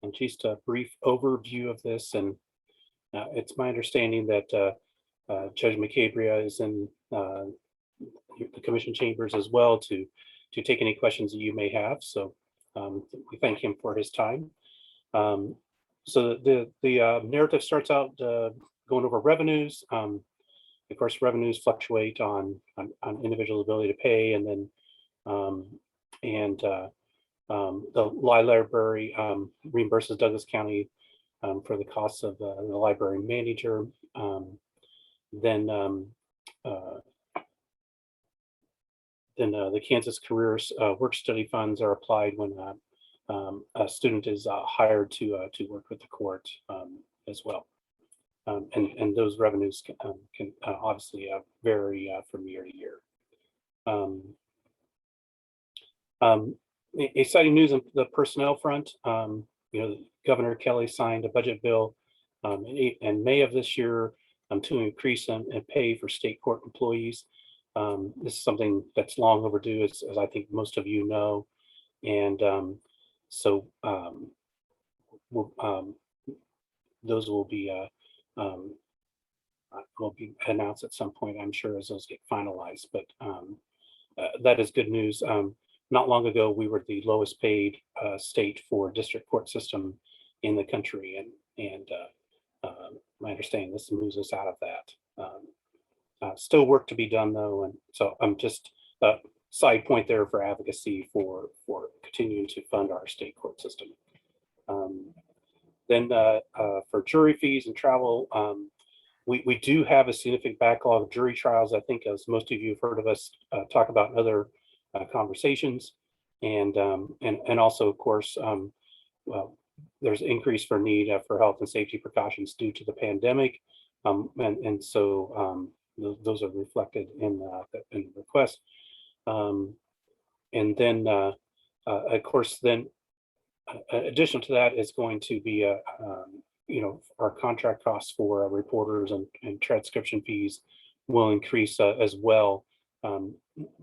and just a brief overview of this. And it's my understanding that Judge McCabria is in the commission chambers as well to take any questions that you may have. So we thank him for his time. So the narrative starts out going over revenues. Of course, revenues fluctuate on individual ability to pay, and then the library reimburses Douglas County for the costs of the library manager. Then the Kansas Careers Work Study Funds are applied when a student is hired to work with the court as well. And those revenues can obviously vary from year to year. Exciting news on the personnel front. Governor Kelly signed a budget bill in May of this year to increase and pay for state court employees. This is something that's long overdue, as I think most of you know. And those will be announced at some point, I'm sure, as those get finalized. But that is good news. Not long ago, we were the lowest paid state for district court system in the country, and my understanding this moves us out of that. Still work to be done though, and so I'm just a side point there for advocacy for continuing to fund our state court system. Then for jury fees and travel, we do have a significant backlog of jury trials. I think, as most of you have heard of us talk about in other conversations, and also, of course, there's increase for need for health and safety precautions due to the pandemic, and so those are reflected in the request. And then, of course, then additional to that is going to be our contract costs for reporters and transcription fees will increase as well,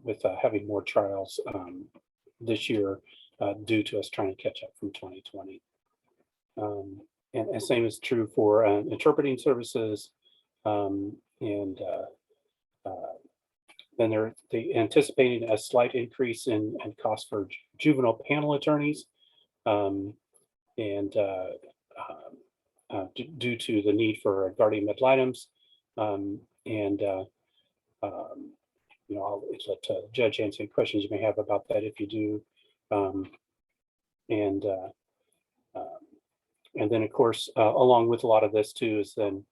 with having more trials this year due to us trying to catch up from 2020. And same is true for interpreting services, and then they're anticipating a slight increase in cost for juvenile panel attorneys, and due to the need for guardian ad litems, I'll let Judge answer any questions you may have about that if you do. And then, of course, along with a lot of this too is then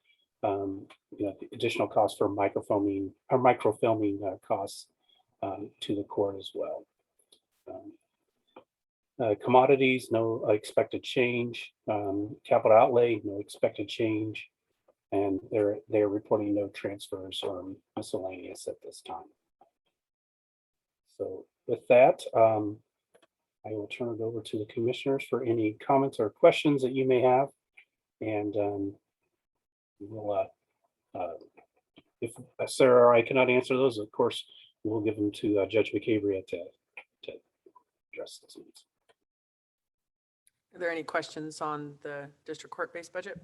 the additional costs for microfilming costs to the court as well. Commodities, no expected change. Capital outlay, no expected change, and they're reporting no transfers or miscellaneous at this time. So with that, I will turn it over to the commissioners for any comments or questions that you may have, and we'll, if Sarah or I cannot answer those, of course, we'll give them to Judge McCabria to address those needs. Are there any questions on the district court-based budget?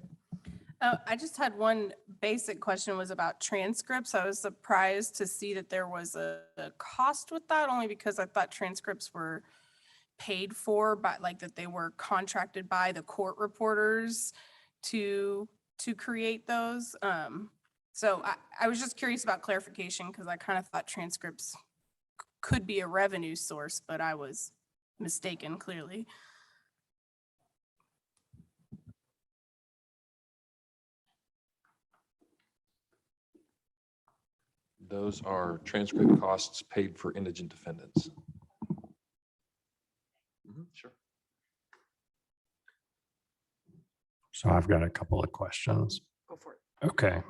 I just had one basic question, was about transcripts. I was surprised to see that there was a cost with that, only because I thought transcripts were paid for, but like that they were contracted by the court reporters to create those. So I was just curious about clarification, because I kind of thought transcripts could be a revenue source, but I was mistaken clearly. Those are transcript costs paid for indigent defendants. Sure. So I've got a couple of questions. Go for it. Okay.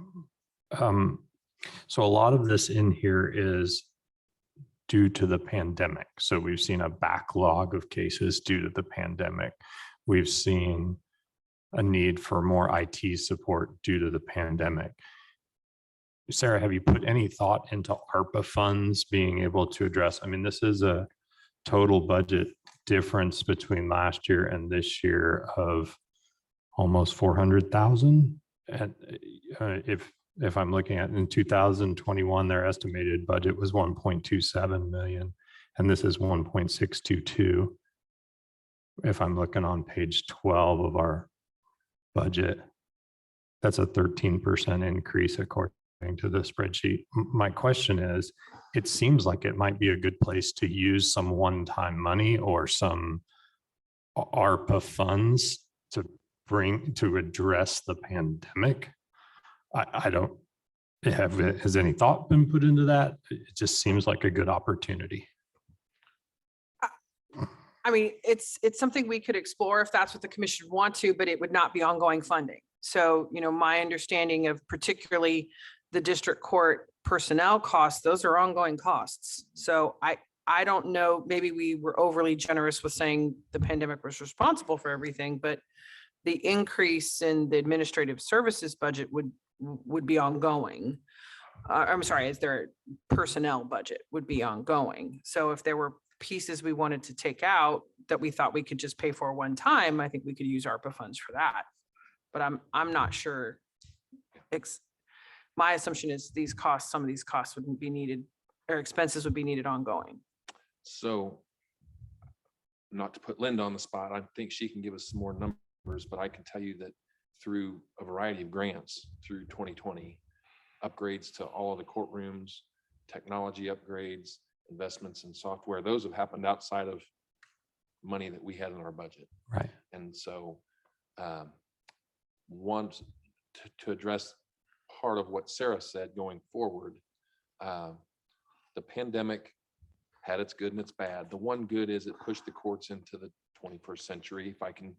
So a lot of this in here is due to the pandemic. So we've seen a backlog of cases due to the pandemic. We've seen a need for more IT support due to the pandemic. Sarah, have you put any thought into ARPA funds being able to address? I mean, this is a total budget difference between last year and this year of almost 400,000. And if I'm looking at in 2021, their estimated budget was 1.27 million, and this is 1.622. If I'm looking on page 12 of our budget, that's a 13% increase according to the spreadsheet. My question is, it seems like it might be a good place to use some one-time money or some ARPA funds to address the pandemic. I don't has any thought been put into that? It just seems like a good opportunity. I mean, it's something we could explore if that's what the commission would want to, but it would not be ongoing funding. So, my understanding of particularly the district court personnel costs, those are ongoing costs. So I don't know, maybe we were overly generous with saying the pandemic was responsible for everything, but the increase in the administrative services budget would be ongoing. I'm sorry, as their personnel budget would be ongoing. So if there were pieces we wanted to take out that we thought we could just pay for one time, I think we could use ARPA funds for that. But I'm not sure. My assumption is some of these costs wouldn't be needed, or expenses would be needed ongoing. So not to put Linda on the spot, I think she can give us some more numbers, but I can tell you that through a variety of grants through 2020, upgrades to all of the courtrooms, technology upgrades, investments in software, those have happened outside of money that we had in our budget. Right. And so to address part of what Sarah said going forward, the pandemic had its good and its bad. The one good is it pushed the courts into the 21st century, if I can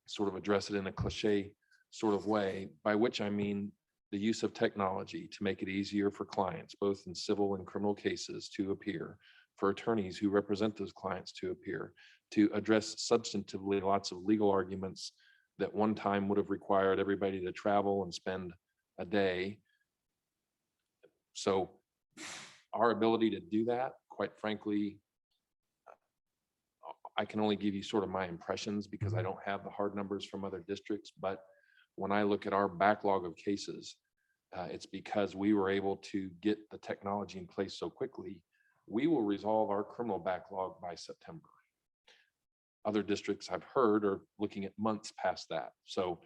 sort of address it in a cliche sort of way, by which I mean the use of technology to make it easier for clients, both in civil and criminal cases, to appear, for attorneys who represent those clients to appear, to address substantively lots of legal arguments that one time would have required everybody to travel and spend a day. So our ability to do that, quite frankly, I can only give you sort of my impressions because I don't have the hard numbers from other districts. But when I look at our backlog of cases, it's because we were able to get the technology in place so quickly. We will resolve our criminal backlog by September. Other districts I've heard are looking at months past that. So,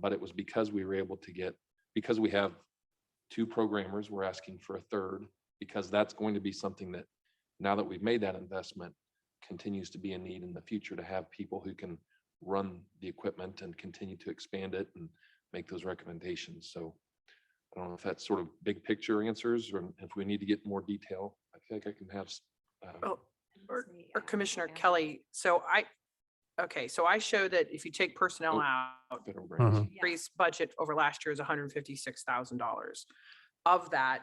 but it was because we were able to because we have 2 programmers, we're asking for a 3rd, because that's going to be something that, now that we've made that investment, continues to be a need in the future, to have people who can run the equipment and continue to expand it and make those recommendations. So I don't know if that's sort of big picture answers, or if we need to get more detail. I feel like I can have Or Commissioner Kelly. So I show that if you take personnel out, federal grants. increase budget over last year is $156,000. Of that,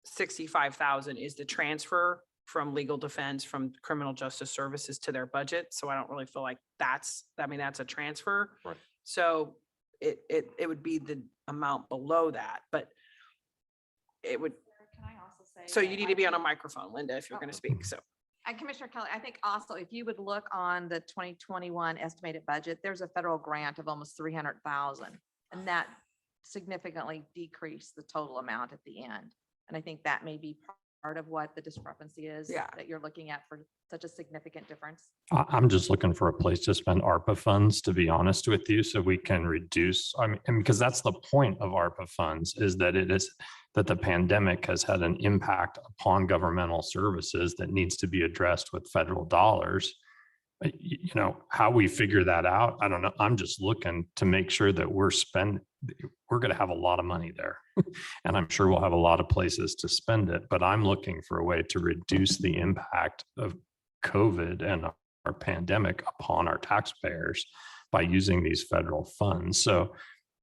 65,000 is the transfer from legal defense from criminal justice services to their budget. So I don't really feel like that's a transfer. Right. So it would be the amount below that, but it would. Can I also say? So you that need I to be on a think- microphone, Linda, if you're going to speak. So. And Commissioner Kelly, I think also if you would look on the 2021 estimated budget, there's a federal grant of almost 300,000, and that significantly decreased the total amount at the end. And I think that may be part of what the discrepancy is that you're looking at for such a significant difference. I'm just looking for a place to spend ARPA funds, to be honest with you, so we can reduce, and because that's the point of ARPA funds, is that that the pandemic has had an impact upon governmental services that needs to be addressed with federal dollars. How we figure that out, I don't know. I'm just looking to make sure that we're going to have a lot of money there. And I'm sure we'll have a lot of places to spend it, but I'm looking for a way to reduce the impact of COVID and our pandemic upon our taxpayers by using these federal funds. So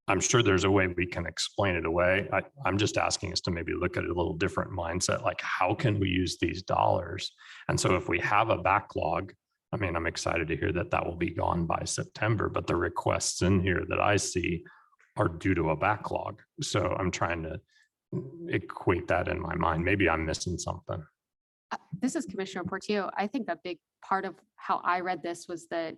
I'm sure there's a way we can explain it away. I'm just asking us to maybe look at a little different mindset, like how can we use these dollars? And so if we have a backlog, I'm excited to hear that will be gone by September, but the requests in here that I see are due to a backlog. So I'm trying to equate that in my mind. Maybe I'm missing something. This is Commissioner Portillo. I think a big part of how I read this was that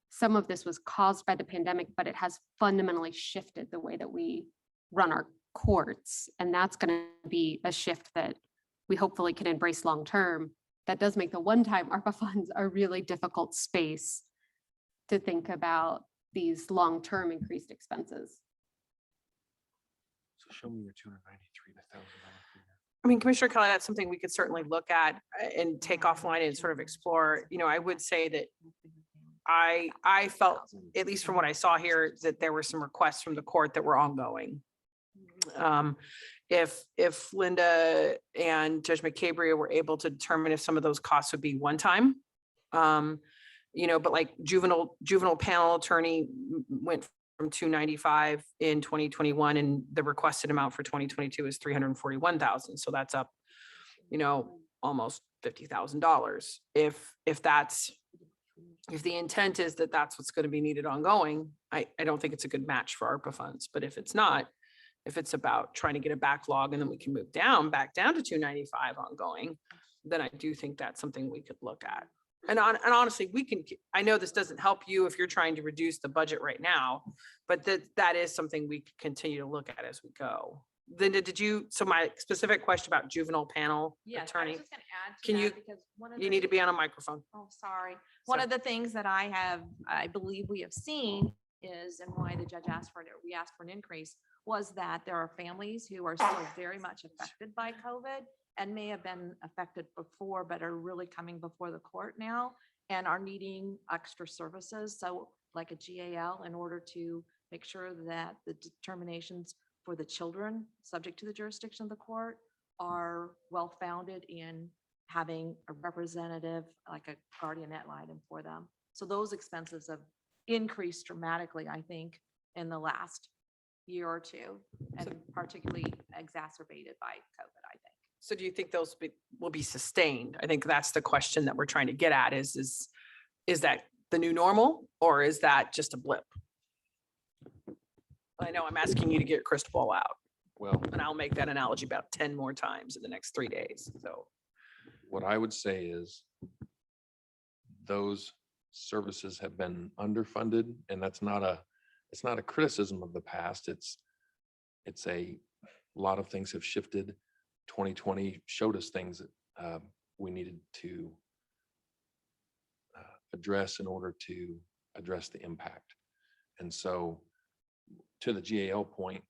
some of this was caused by the pandemic, but it has fundamentally shifted the way that we run our courts. And that's going to be a shift that we hopefully can embrace long-term. That does make the one-time ARPA funds a really difficult space to think about these long-term increased expenses. So show me your $293,000 figure. I mean, Commissioner Kelly, that's something we could certainly look at and take offline and sort of explore. You know, I would say that I felt, at least from what I saw here, that there were some requests from the court that were ongoing. If Linda and Judge McCabria were able to determine if some of those costs would be one time, you know, but like juvenile panel attorney went from 295 in 2021, and the requested amount for 2022 is 341,000. So that's up, you know, almost $50,000. If the intent is that that's what's going to be needed ongoing, I don't think it's a good match for ARPA funds. But if it's not, if it's about trying to get a backlog and then we can move back down to 295 ongoing, then I do think that's something we could look at. And honestly, I know this doesn't help you if you're trying to reduce the budget right now, but that is something we could continue to look at as we go. Linda, so my specific question about juvenile panel Yes, I attorney, was just gonna add to can that you- because one of you the need to be on a microphone. Oh, sorry. One Sorry. of the things that I believe we have seen is, and why the judge asked for it, we asked for an increase, was that there are families who are still very much affected by COVID and may have been affected before, but are really coming before the court now and are needing extra services. So like a GAL, in order to make sure that the determinations for the children subject to the jurisdiction of the court are well-founded in having a representative, like a guardian ad litem for them. So those expenses have increased dramatically, I think, in the last year or two, and particularly exacerbated by COVID, I think. So do you think those will be sustained? I think that's the question that we're trying to get at is that the new normal, or is that just a blip? I know I'm asking you to get your crystal ball out, Well, and I'll make that analogy about 10 more times in the next 3 days. So what I would say is those services have been underfunded, and it's not a criticism of the past. It's a lot of things have shifted. 2020 showed us things that we needed to address in order to address the impact. And so to the GAL point,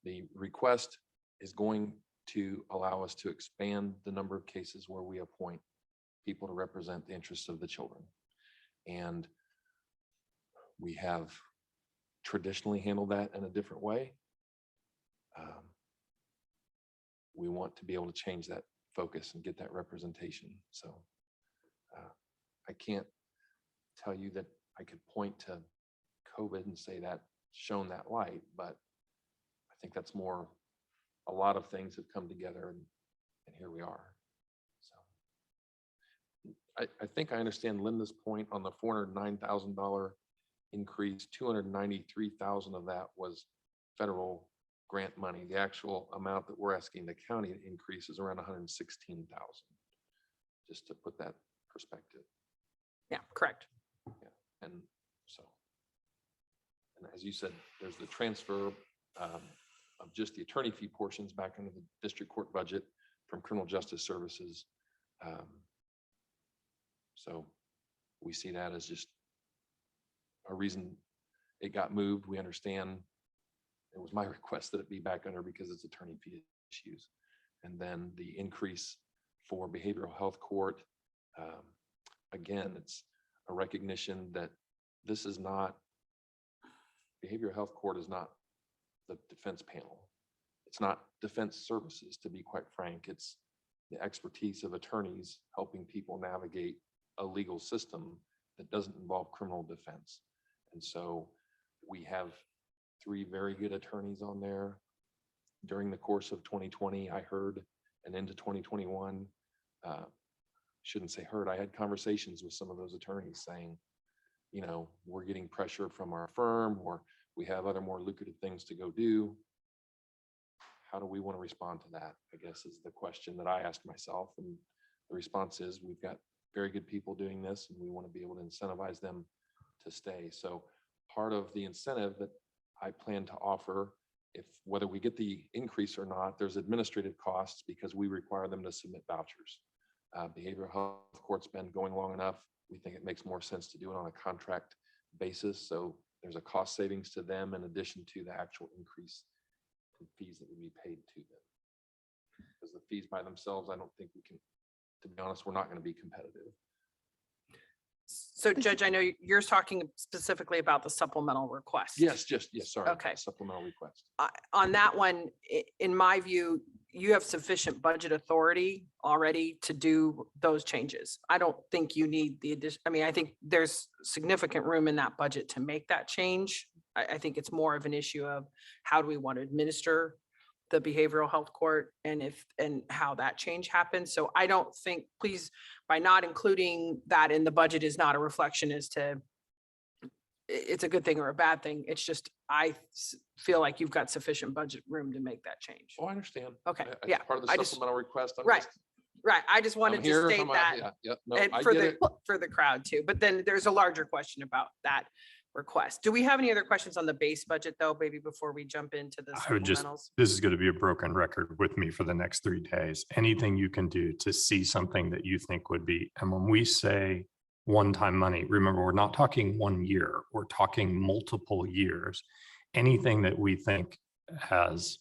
the request is going to allow us to expand the number of cases where we appoint people to represent the interests of the children. And we have traditionally handled that in a different way. We want to be able to change that focus and get that representation. So I can't tell you that I could point to COVID and say that shone that light, but I think that's more, a lot of things have come together and here we are. So I think I understand Linda's point on the $409,000 increase. 293,000 of that was federal grant money. The actual amount that we're asking the county to increase is around 116,000. Just to put that in perspective. yeah, correct. And so, and as you said, there's the transfer of just the attorney fee portions back into the district court budget from criminal justice services. So we see that as just a reason it got moved. We understand it was my request that it be back under because it's attorney fee issues. And then the increase for behavioral health court, again, it's a recognition that this is not, behavioral health court is not the defense panel. It's not defense services, to be quite frank. It's the expertise of attorneys helping people navigate a legal system that doesn't involve criminal defense. And so we have 3 very good attorneys on there. During the course of 2020, I heard, and into 2021, shouldn't say heard, I had conversations with some of those attorneys saying, you know, we're getting pressure from our firm, or we have other more lucrative things to go do. how do we want to respond to that? I guess is the question that I asked myself. And the response is we've got very good people doing this and we want to be able to incentivize them to stay. So part of the incentive that I plan to offer, if whether we get the increase or not, there's administrative costs because we require them to submit vouchers. Behavioral health court's been going long enough. We think it makes more sense to do it on a contract basis. So there's a cost savings to them in addition to the actual increase in fees that would be paid to them. Because the fees by themselves, I don't think we can, to be honest, we're not going to be competitive. So Judge, I know you're talking specifically about the supplemental request. Yes, sorry. Okay. Supplemental request. On that one, in my view, you have sufficient budget authority already to do those changes. I don't think you need the addition. I mean, I think there's significant room in that budget to make that change. I think it's more of an issue of how do we want to administer the behavioral health court and how that change happens. So I don't think, please, by not including that in the budget is not a reflection as to it's a good thing or a bad thing. It's just, feel like you've got sufficient budget room to make that change. Oh, I understand. Okay, It's yeah, part of the I just- supplemental request. I'm right. just- Right. I just I'm wanted here, to state I'm out, that yeah, no, and I for get the, it. for the crowd too. But then there's a larger question about that request. Do we have any other questions on the base budget though, maybe before we jump into the I would just, supplementals? this is going to be a broken record with me for the next 3 days. Anything you can do to see something that you think would be, and when we say one-time money, remember, we're not talking 1 year, we're talking multiple years. Anything that we think has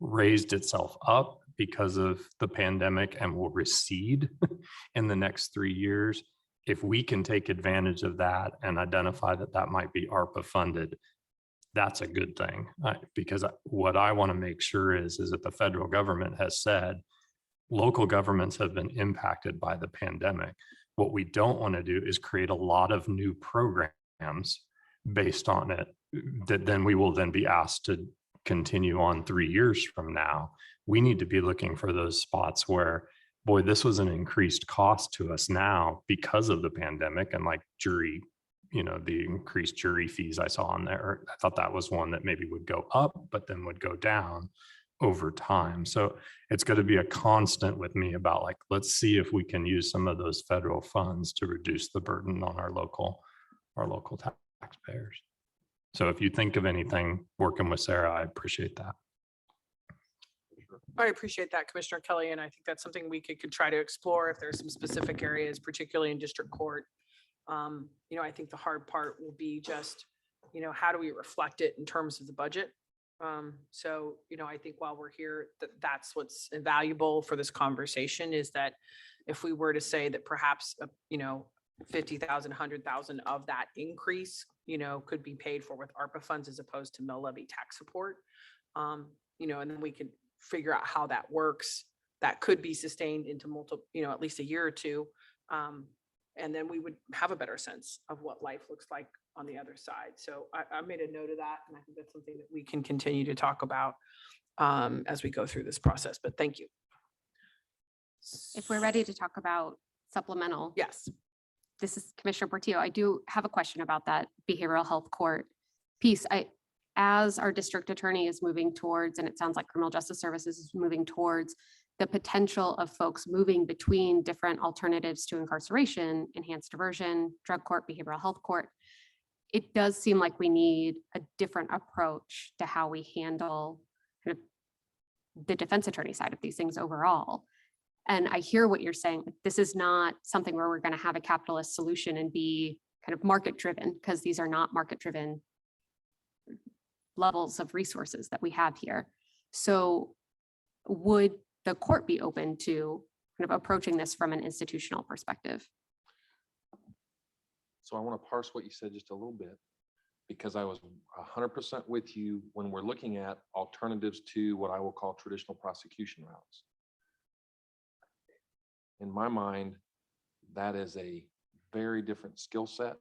raised itself up because of the pandemic and will recede in the next 3 years, if we can take advantage of that and identify that that might be ARPA funded, that's a good thing. Because what I want to make sure is that the federal government has said, local governments have been impacted by the pandemic. What we don't want to do is create a lot of new programs based on it that then we will then be asked to continue on 3 years from now. We need to be looking for those spots where, boy, this was an increased cost to us now because of the pandemic, and like jury, the increased jury fees I saw on there. I thought that was one that maybe would go up, but then would go down over time. So it's going to be a constant with me about like, let's see if we can use some of those federal funds to reduce the burden on our local taxpayers. So if you think of anything working with Sarah, I appreciate that. I appreciate that, Commissioner Kelly, and I think that's something we could try to explore if there's some specific areas, particularly in district court. I think the hard part will be just, how do we reflect it in terms of the budget? So, I think while we're here, that's what's valuable for this conversation is that if we were to say that perhaps, 50,000, 100,000 of that increase, could be paid for with ARPA funds as opposed to mill levy tax support, and then we could figure out how that works. That could be sustained into multiple, at least a year or two. And then we would have a better sense of what life looks like on the other side. So I made a note of that. And I think that's something that we can continue to talk about as we go through this process, but thank you. If we're ready to talk about supplemental. Yes. This is Commissioner Portillo. I do have a question about that behavioral health court piece. As our district attorney is moving towards, and it sounds like criminal justice services is moving towards the potential of folks moving between different alternatives to incarceration, enhanced diversion, drug court, behavioral health court, it does seem like we need a different approach to how we handle kind of the defense attorney side of these things overall. And I hear what you're saying. This is not something where we're going to have a capitalist solution and be kind of market driven, because these are not market driven levels of resources that we have here. So would the court be open to kind of approaching this from an institutional perspective? So I want to parse what you said just a little bit, because I was 100% with you when we're looking at alternatives to what I will call traditional prosecution routes. In my mind, that is a very different skill set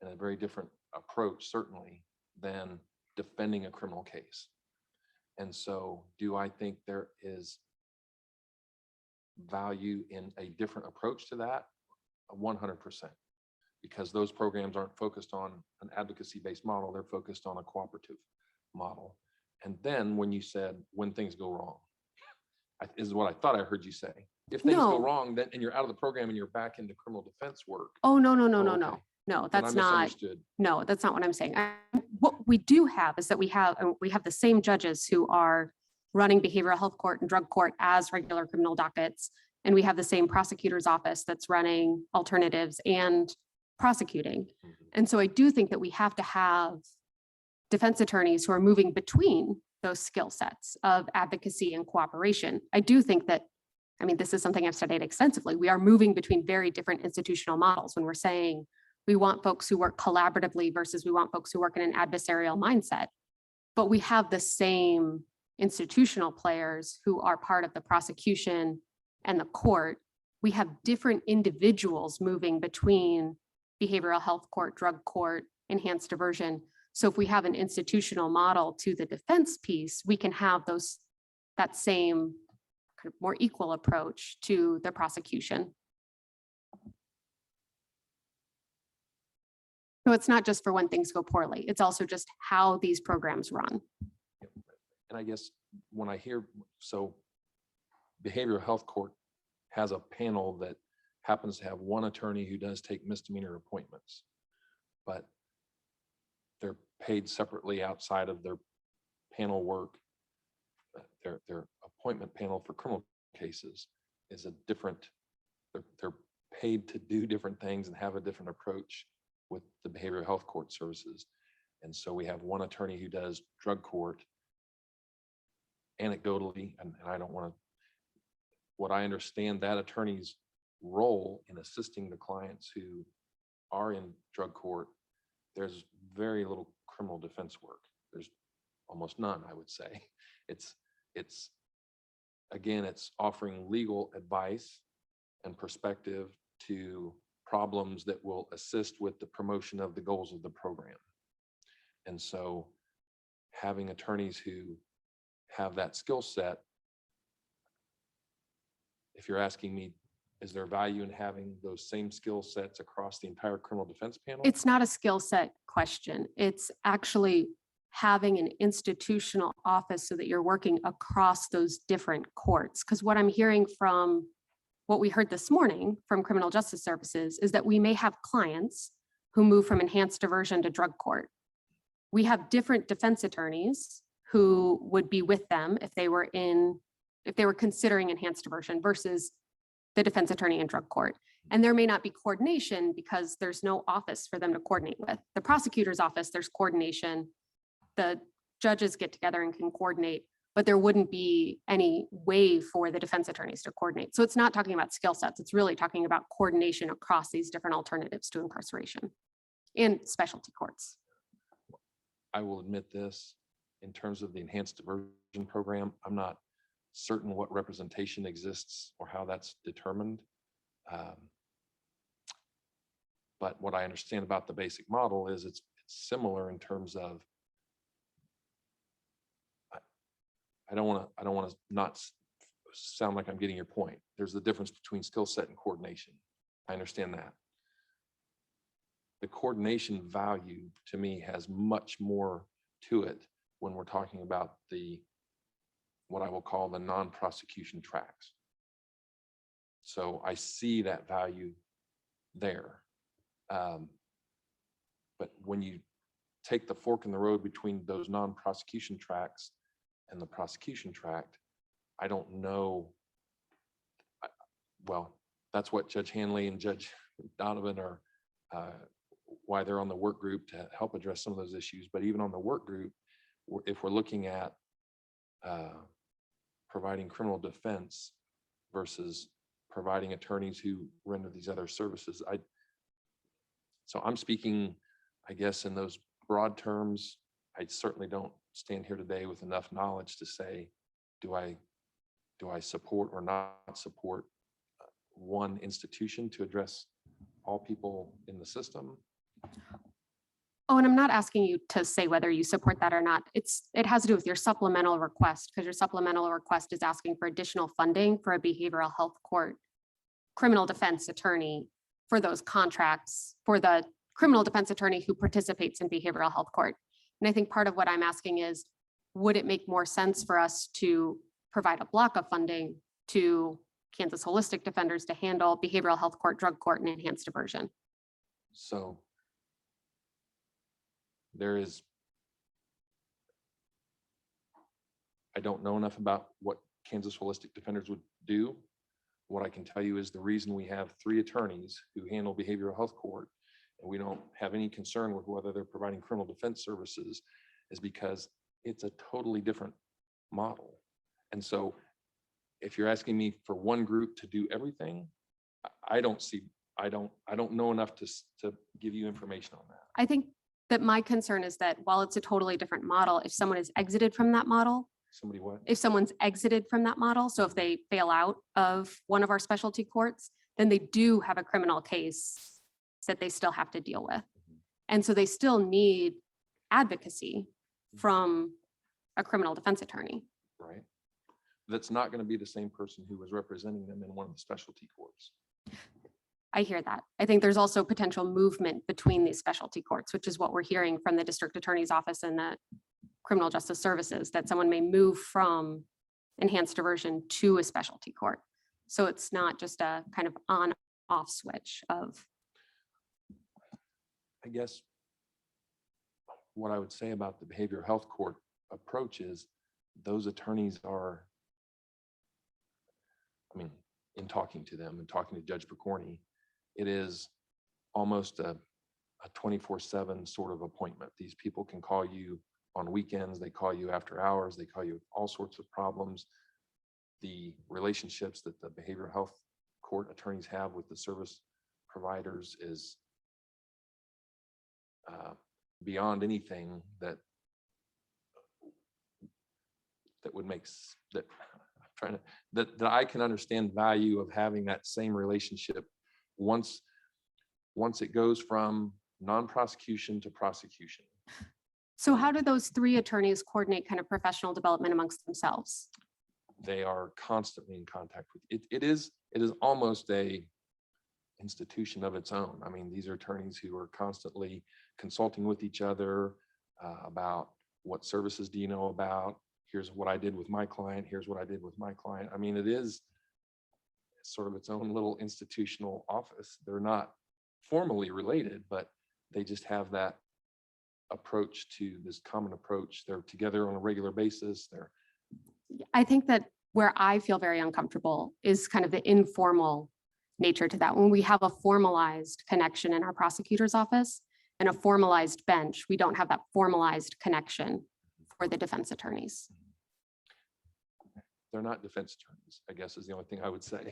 and a very different approach, certainly, than defending a criminal case. And so do I think there is value in a different approach to that? 100%, because those programs aren't focused on an advocacy-based model, they're focused on a cooperative model. And then when you said, when things go wrong, is what I thought I heard you say. If things go No. wrong, then, and you're out of the program and you're back into criminal defense work. Oh, no, no, no, Oh, no, okay. no. No, then I that's not. misunderstood. No, that's not what I'm saying. What we do have is that we have the same judges who are running behavioral health court and drug court as regular criminal dockets. And we have the same prosecutor's office that's running alternatives and prosecuting. Mhm. And so I do think that we have to have defense attorneys who are moving between those skill sets of advocacy and cooperation. I do think that, I mean, this is something I've studied extensively. We are moving between very different institutional models when we're saying we want folks who work collaboratively versus we want folks who work in an adversarial mindset. But we have the same institutional players who are part of the prosecution and the court. We have different individuals moving between behavioral health court, drug court, enhanced diversion. So if we have an institutional model to the defense piece, we can have that same kind of more equal approach to the prosecution. So it's not just for when things go poorly, it's also just how these programs run. And I guess when I hear, so behavioral health court has a panel that happens to have one attorney who does take misdemeanor appointments, but they're paid separately outside of their panel work. Their appointment panel for criminal cases is a different, they're paid to do different things and have a different approach with the behavioral health court services. And so we have one attorney who does drug court. Anecdotally, and I don't want to, what I understand that attorney's role in assisting the clients who are in drug court, there's very little criminal defense work. There's almost none, I would say. It's again, it's offering legal advice and perspective to problems that will assist with the promotion of the goals of the program. And so having attorneys who have that skill set, if you're asking me, is there value in having those same skill sets across the entire criminal defense panel? It's not a skill set question. It's actually having an institutional office so that you're working across those different courts. Because what I'm hearing from what we heard this morning from Criminal Justice Services is that we may have clients who move from enhanced diversion to drug court. We have different defense attorneys who would be with them if they were considering enhanced diversion versus the defense attorney in drug court. And there may not be coordination because there's no office for them to coordinate with. The prosecutor's office, there's coordination. The judges get together and can coordinate, but there wouldn't be any way for the defense attorneys to coordinate. So it's not talking about skill sets. It's really talking about coordination across these different alternatives to incarceration and specialty courts. I will admit this, in terms of the enhanced diversion program, I'm not certain what representation exists or how that's determined. But what I understand about the basic model is it's similar in terms of, I don't want to not sound like I'm getting your point. There's the difference between skill set and coordination. I understand that. The coordination value to me has much more to it when we're talking about what I will call the non-prosecution tracks. So I see that value there. But when you take the fork in the road between those non-prosecution tracks and the prosecution tract, I don't know. Well, that's what Judge Hanley and Judge Donovan are, why they're on the work group to help address some of those issues. But even on the work group, if we're looking at providing criminal defense versus providing attorneys who render these other services, so I'm speaking, I guess, in those broad terms. I certainly don't stand here today with enough knowledge to say, do I support or not support one institution to address all people in the system? Oh, and I'm not asking you to say whether you support that or not. It has to do with your supplemental request, because your supplemental request is asking for additional funding for a behavioral health court criminal defense attorney for those contracts for the criminal defense attorney who participates in behavioral health court. And I think part of what I'm asking is, would it make more sense for us to provide a block of funding to Kansas Holistic Defenders to handle behavioral health court, drug court, and enhanced diversion? So there is, I don't know enough about what Kansas Holistic Defenders would do. What I can tell you is the reason we have 3 attorneys who handle behavioral health court, and we don't have any concern with whether they're providing criminal defense services, is because it's a totally different model. And so if you're asking me for one group to do everything, I don't know enough to give you information on that. I think that my concern is that while it's a totally different model, if someone is exited from that model, Somebody what? if someone's exited from that model, so if they fail out of one of our specialty courts, then they do have a criminal case that they still have to deal with. And so they still need advocacy from a criminal defense attorney. Right? That's not going to be the same person who was representing them in one of the specialty courts. I hear that. I think there's also potential movement between these specialty courts, which is what we're hearing from the district attorney's office and the criminal justice services, that someone may move from enhanced diversion to a specialty court. So it's not just a kind of on-off switch of, I guess what I would say about the behavioral health court approach is those attorneys are, I mean, in talking to them and talking to Judge Picorni, it is almost a 24/7 sort of appointment. These people can call you on weekends, they call you after hours, they call you all sorts of problems. The relationships that the behavioral health court attorneys have with the service providers is beyond anything that would make that I'm trying to that I can understand value of having that same relationship once it goes from non-prosecution to prosecution. so how do those 3 attorneys coordinate kind of professional development amongst themselves? They are constantly in contact with it. It is almost a institution of its own. I mean, these are attorneys who are constantly consulting with each other about what services do you know about? Here's what I did with my client. Here's what I did with my client. I mean, it is sort of its own little institutional office. They're not formally related, but they just have that approach to this common approach. They're together on a regular basis. They're I think that where I feel very uncomfortable is kind of the informal nature to that. When we have a formalized connection in our prosecutor's office and a formalized bench, we don't have that formalized connection for the defense attorneys. they're not defense attorneys, I guess is the only thing I would say.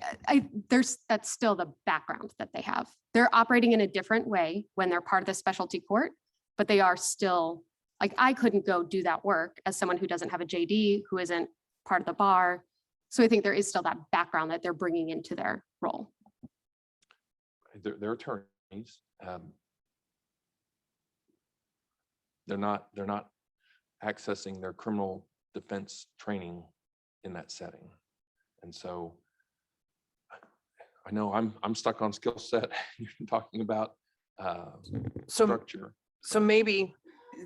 That's still the background that they have. They're operating in a different way when they're part of the specialty court, but they are still, like, I couldn't go do that work as someone who doesn't have a JD, who isn't part of the bar. So I think there is still that background that they're bringing into their role. They're attorneys. They're not accessing their criminal defense training in that setting. And so I know I'm stuck on skill set. You're talking about structure. So maybe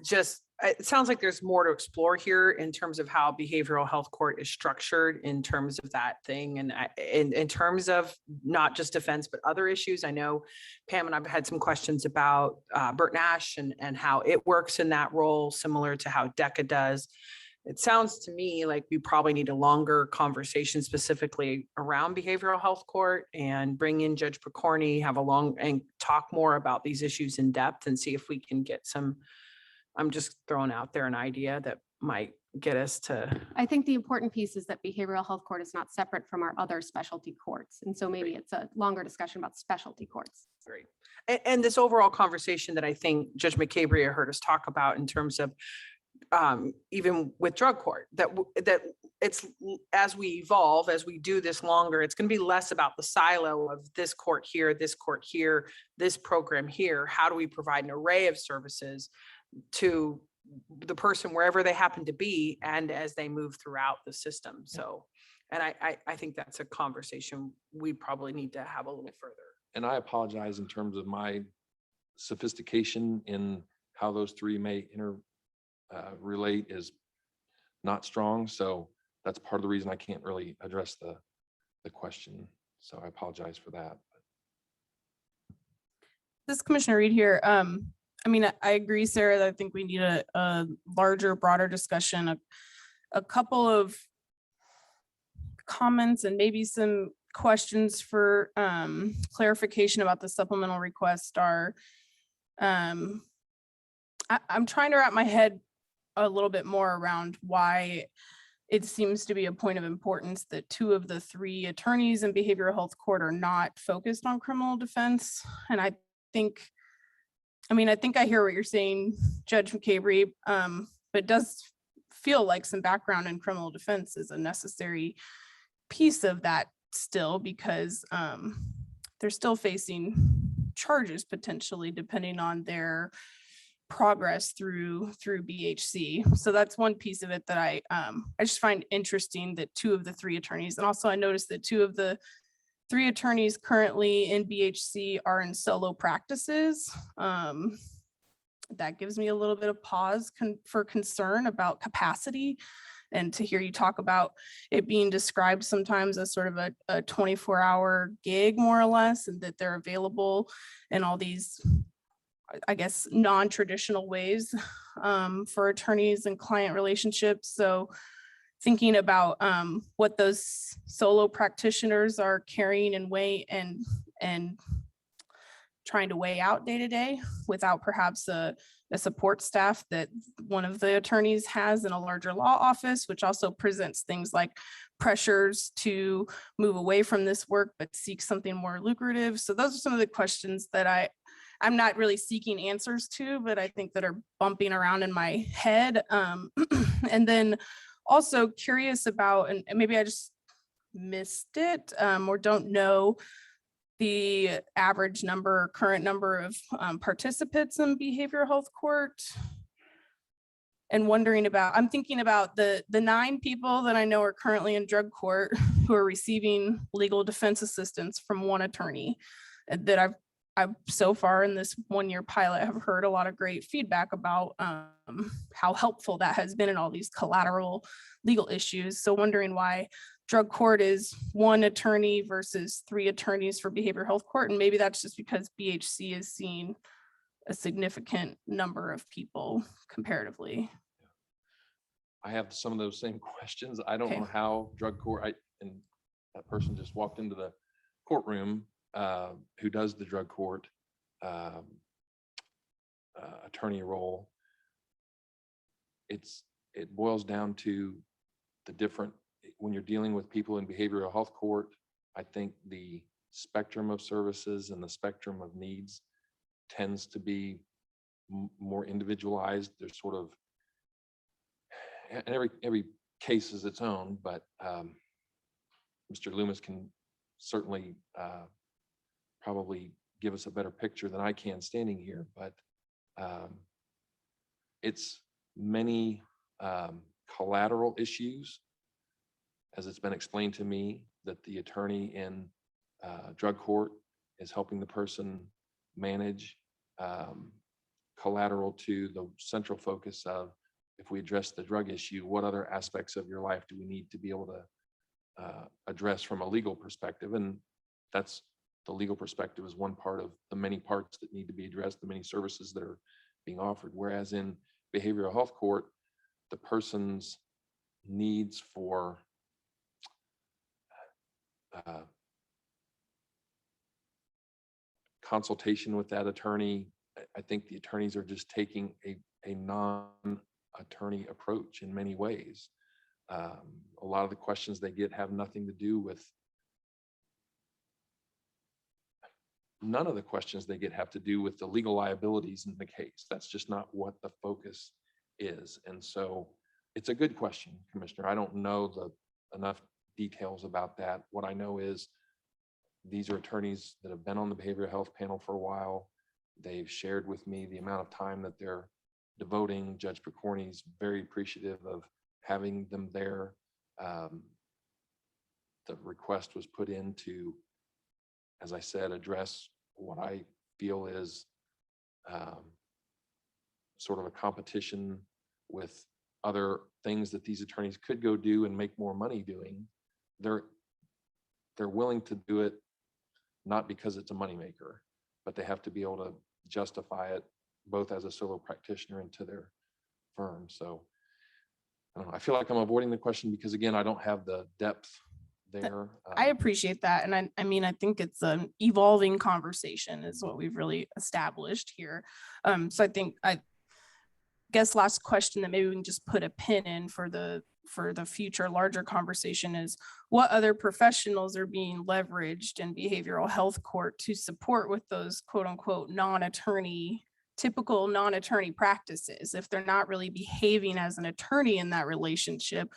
just, it sounds like there's more to explore here in terms of how behavioral health court is structured in terms of that thing. And in terms of not just defense, but other issues. I know Pam and I've had some questions about Burt Nash and how it works in that role, similar to how DECA does. It sounds to me like we probably need a longer conversation specifically around behavioral health court and bring in Judge Picorni, have a long and talk more about these issues in depth and see if we can get some, I'm just throwing out there an idea that might get us to. I think the important piece is that behavioral health court is not separate from our other specialty courts. And so maybe it's a longer discussion about specialty courts. Great. And this overall conversation that I think Judge McCabria heard us talk about in terms of even with drug court, that it's, as we evolve, as we do this longer, it's going to be less about the silo of this court here, this program here. How do we provide an array of services to the person wherever they happen to be and as they move throughout the system? So, and I think that's a conversation we probably need to have a little further. And I apologize in terms of my sophistication in how those three may relate is not strong. So that's part of the reason I can't really address the question. So I apologize for that. This is Commissioner Reed here. I mean, I agree, Sarah, that I think we need a larger, broader discussion. A couple of comments and maybe some questions for clarification about the supplemental request are, I'm trying to wrap my head a little bit more around why it seems to be a point of importance that 2 of the 3 attorneys in behavioral health court are not focused on criminal defense. And I think I hear what you're saying, Judge McCabery, but it does feel like some background in criminal defense is a necessary piece of that still, because they're still facing charges potentially depending on their progress through BHC. So that's one piece of it that I just find interesting, that 2 of the 3 attorneys, and also I noticed that 2 of the 3 attorneys currently in BHC are in solo practices. That gives me a little bit of pause for concern about capacity. And to hear you talk about it being described sometimes as sort of a 24-hour gig, more or less, and that they're available in all these, I guess, non-traditional ways for attorneys and client relationships. So thinking about what those solo practitioners are carrying and weigh and trying to weigh out day to day without perhaps a support staff that one of the attorneys has in a larger law office, which also presents things like pressures to move away from this work, but seek something more lucrative. So those are some of the questions that I'm not really seeking answers to, but I think that are bumping around in my head. And then also curious about, and maybe I just missed it or don't know the average number, current number of participants in behavioral health court. And wondering about, I'm thinking about the 9 people that I know are currently in drug court who are receiving legal defense assistance from one attorney that I've so far in this 1-year pilot have heard a lot of great feedback about how helpful that has been in all these collateral legal issues. So wondering why drug court is 1 attorney versus 3 attorneys for behavioral health court. And maybe that's just because BHC is seeing a significant number of people comparatively. I have some of those same questions. I don't Okay. know how drug court, and that person just walked into the courtroom who does the drug court attorney role. It boils down to the different, when you're dealing with people in behavioral health court, I think the spectrum of services and the spectrum of needs tends to be more individualized. There's sort of, and every case is its own, but Mr. Loomis can certainly probably give us a better picture than I can standing here, but it's many collateral issues, as it's been explained to me, that the attorney in drug court is helping the person manage, collateral to the central focus of, if we address the drug issue, what other aspects of your life do we need to be able to address from a legal perspective? And that's, the legal perspective is one part of the many parts that need to be addressed, the many services that are being offered. Whereas in behavioral health court, the person's needs for consultation with that attorney, I think the attorneys are just taking a non-attorney approach in many ways. A lot of the questions they get have nothing to do with, none of the questions they get have to do with the legal liabilities in the case. That's just not what the focus is. And so it's a good question, Commissioner. I don't know enough details about that. What I know is these are attorneys that have been on the behavioral health panel for a while. They've shared with me the amount of time that they're devoting. Judge Picorni's very appreciative of having them there. The request was put in to, as I said, address what I feel is sort of a competition with other things that these attorneys could go do and make more money doing, they're willing to do it, not because it's a moneymaker, but they have to be able to justify it both as a solo practitioner and to their firm. So I don't know, I feel like I'm avoiding the question because again, I don't have the depth there. I appreciate that. And I mean, I think it's an evolving conversation is what we've really established here. So I guess last question that maybe we can just put a pin in for the future larger conversation is what other professionals are being leveraged in behavioral health court to support with those quote unquote typical non-attorney practices. If they're not really behaving as an attorney in that relationship,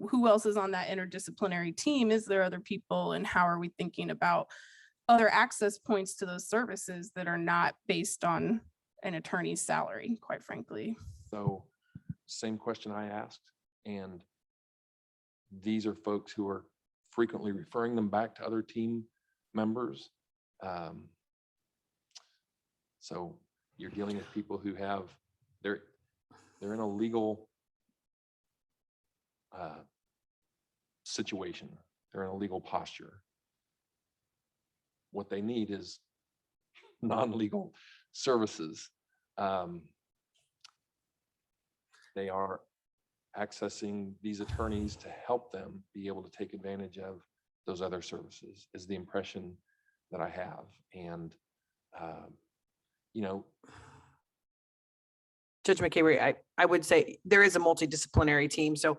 who else is on that interdisciplinary team? Is there other people, and how are we thinking about other access points to those services that are not based on an attorney's salary, quite frankly? So same question I asked, and these are folks who are frequently referring them back to other team members. So you're dealing with people who have, they're in a legal situation. They're in a legal posture. What they need is non-legal services. They are accessing these attorneys to help them be able to take advantage of those other services is the impression that I have. And, Judge McCabe, I would say there is a multidisciplinary team. So,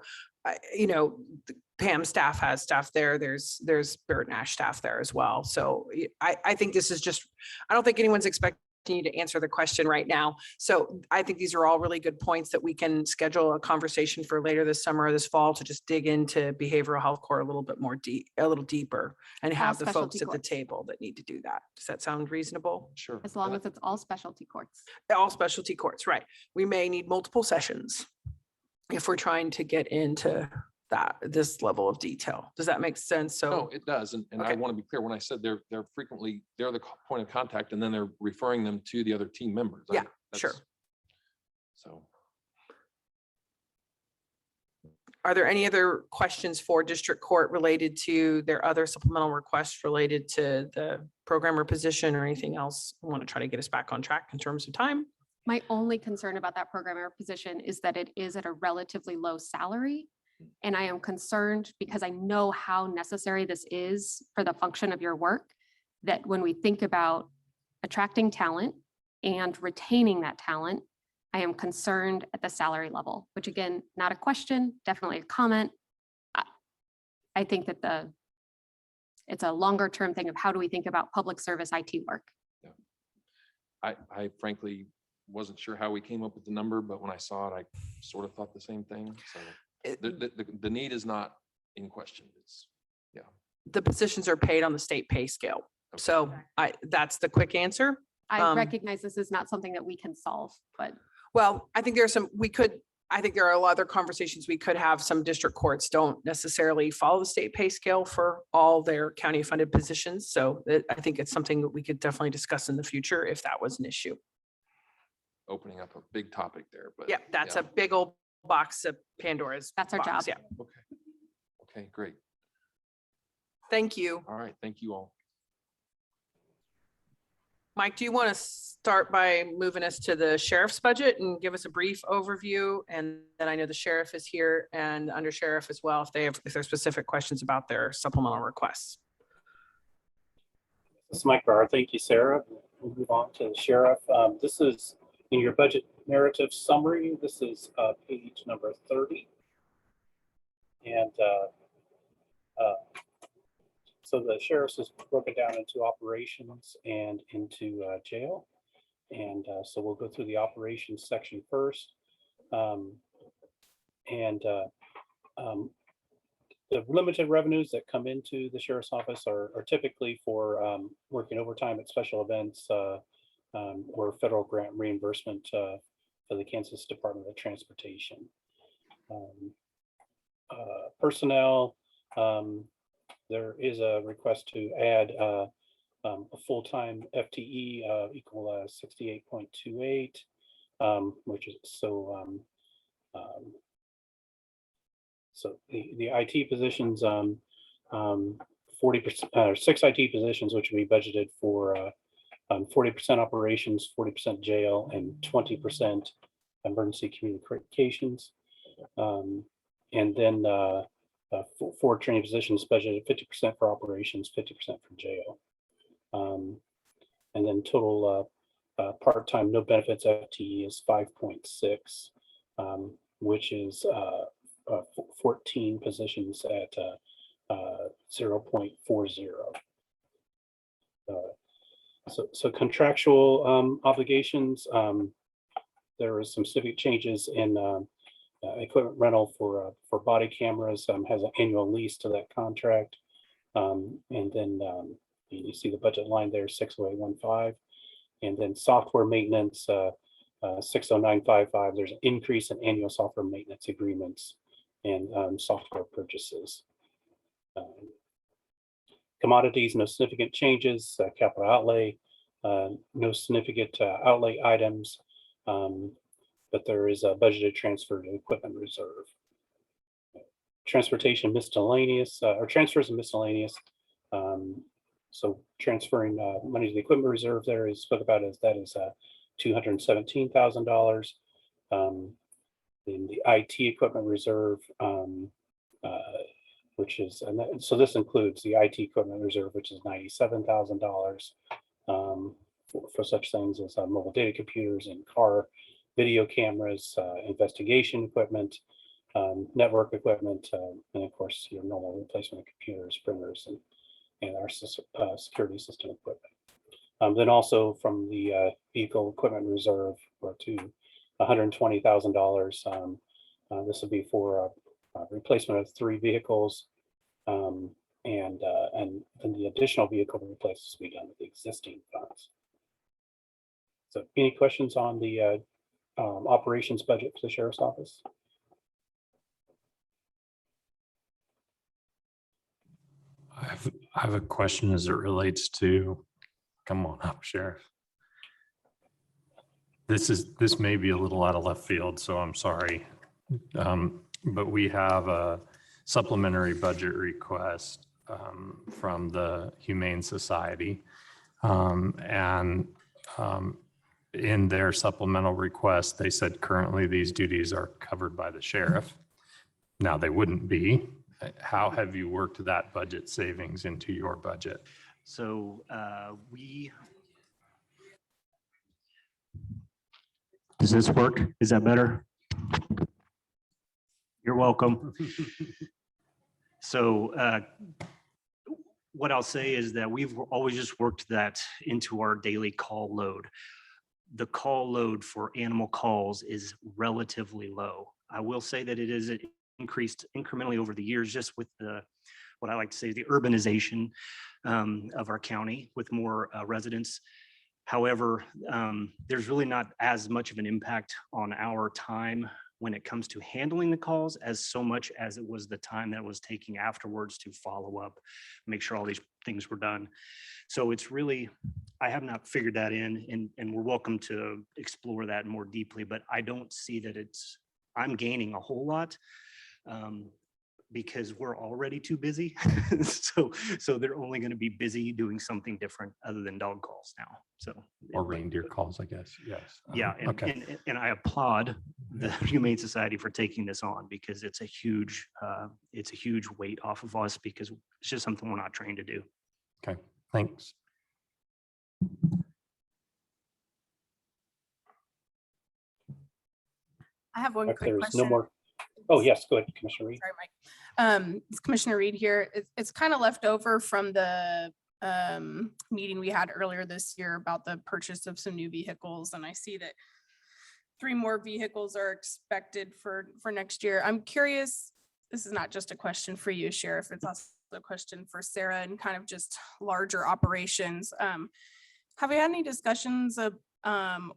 Pam staff has staff there. There's Barrett Nash staff there as well. So I think this is just, I don't think anyone's expecting you to answer the question right now. So I think these are all really good points that we can schedule a conversation for later this summer or this fall to just dig into behavioral health court a little bit more a little deeper and have the folks specialty at the courts. table that need to do that. Does that sound reasonable? sure. As long as it's all specialty courts. All specialty courts, right? We may need multiple sessions if we're trying to get into this level of detail. Does that make sense? No, So, it does. And I Okay. want to be clear, when I said they're the point of contact and then they're referring them to the other team members. Yeah, sure. That's- So, are there any other questions for district court related to their other supplemental requests related to the programmer position or anything else? I want to try to get us back on track in terms of time. My only concern about that programmer position is that it is at a relatively low salary. And I am concerned because I know how necessary this is for the function of your work, that when we think about attracting talent and retaining that talent, I am concerned at the salary level, which again, not a question, definitely a comment. I think that it's a longer term thing of how do we think about public service IT work? I frankly wasn't sure how we came up with the number, but when I saw it, I sort of thought the same thing. So the need is not in question. It's, The positions are paid on the state pay scale. Okay. So that's the quick answer. I recognize this is not something that we can solve, but Well, I think there's I think there are a lot of other conversations we could have. Some district courts don't necessarily follow the state pay scale for all their county funded positions. So I think it's something that we could definitely discuss in the future if that was an issue. opening up a big topic there, but. Yeah, that's a big old box of Pandora's. That's our box, job. Yeah, Okay, great. thank you. All right, thank you all. Mike, do you want to start by moving us to the sheriff's budget and give us a brief overview? And then I know the sheriff is here and the undersheriff as well, if there's specific questions about their supplemental requests. This is Mike Barr. Thank you, Sarah. We'll move on to the sheriff. This is in your budget narrative summary. This is page number 30. And so the sheriff's is broken down into operations and into jail. And so we'll go through the operations section first. The limited revenues that come into the sheriff's office are typically for working overtime at special events or federal grant reimbursement for the Kansas Department of Transportation. Personnel, there is a request to add a full-time FTE equal 68.28, which is so So the IT positions, 40%, 6 IT positions, which will be budgeted for 40% operations, 40% jail, and 20% emergency communications. And then 4 training positions budgeted 50% for operations, 50% for jail. And then total part-time, no benefits FTE is 5.6, which is 14 positions at 0.40. So contractual obligations, there is some specific changes in equipment rental for body cameras, has an annual lease to that contract. And then you see the budget line there, 60815. And then software maintenance, 60955, there's an increase in annual software maintenance agreements and software purchases. Commodities, no significant changes. Capital outlay, no significant outlay items, but there is a budgeted transfer to equipment reserve. Transportation miscellaneous, or transfers and miscellaneous. So transferring money to the equipment reserve there is spoke about as that is $217,000. In the IT equipment reserve, which is, so this includes the IT equipment reserve, which is $97,000 for such things as mobile data computers and car video cameras, investigation equipment, network equipment, and of course, your normal replacement of computers, printers, and our security system equipment. Then also from the vehicle equipment reserve to $120,000. This would be for replacement of 3 vehicles, and then the additional vehicle replacements will be done with the existing funds. So, any questions on the operations budget for the sheriff's office? I have a question as it relates to, come on up, Sheriff. This may be a little out of left field, so I'm sorry. But we have a supplementary budget request from the Humane Society. In their supplemental request, they said currently these duties are covered by the sheriff. Now they wouldn't be. How have you worked that budget savings into your budget? So does this work? Is that better? You're welcome. So what I'll say is that we've always just worked that into our daily call load. The call load for animal calls is relatively low. I will say that it is increased incrementally over the years, just with what I like to say is the urbanization of our county with more residents. However, there's really not as much of an impact on our time when it comes to handling the calls as so much as it was the time that was taking afterwards to follow up, make sure all these things were done. So it's really, I have not figured that in, and we're welcome to explore that more deeply, but I don't see that I'm gaining a whole lot. Because we're already too busy. so they're only going to be busy doing something different other than dog calls now. So Or reindeer calls, I guess. Yes. Yeah. And I applaud the Humane Society for taking this on, because it's a huge weight off of us, because it's just something we're not trained to do. Okay, thanks. I have one If quick there's question. no more. Oh, yes, go ahead, Commissioner Reed. Sorry, Mike. It's Commissioner Reed here. It's kind of left over from the meeting we had earlier this year about the purchase of some new vehicles. And I see that 3 more vehicles are expected for next year. I'm curious, this is not just a question for you, Sheriff, it's also a question for Sarah and kind of just larger operations. Have we had any discussions of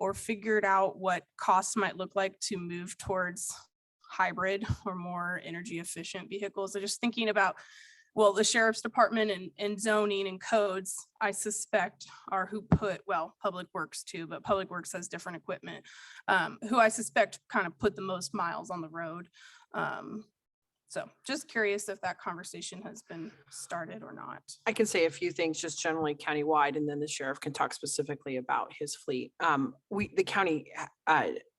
or figured out what costs might look like to move towards hybrid or more energy efficient vehicles? I'm just thinking about well, the sheriff's department and zoning and codes, I suspect are who put, well, Public Works too, but Public Works has different equipment, who I suspect kind of put the most miles on the road. So just curious if that conversation has been started or not. I can say a few things just generally countywide, and then the sheriff can talk specifically about his fleet. The county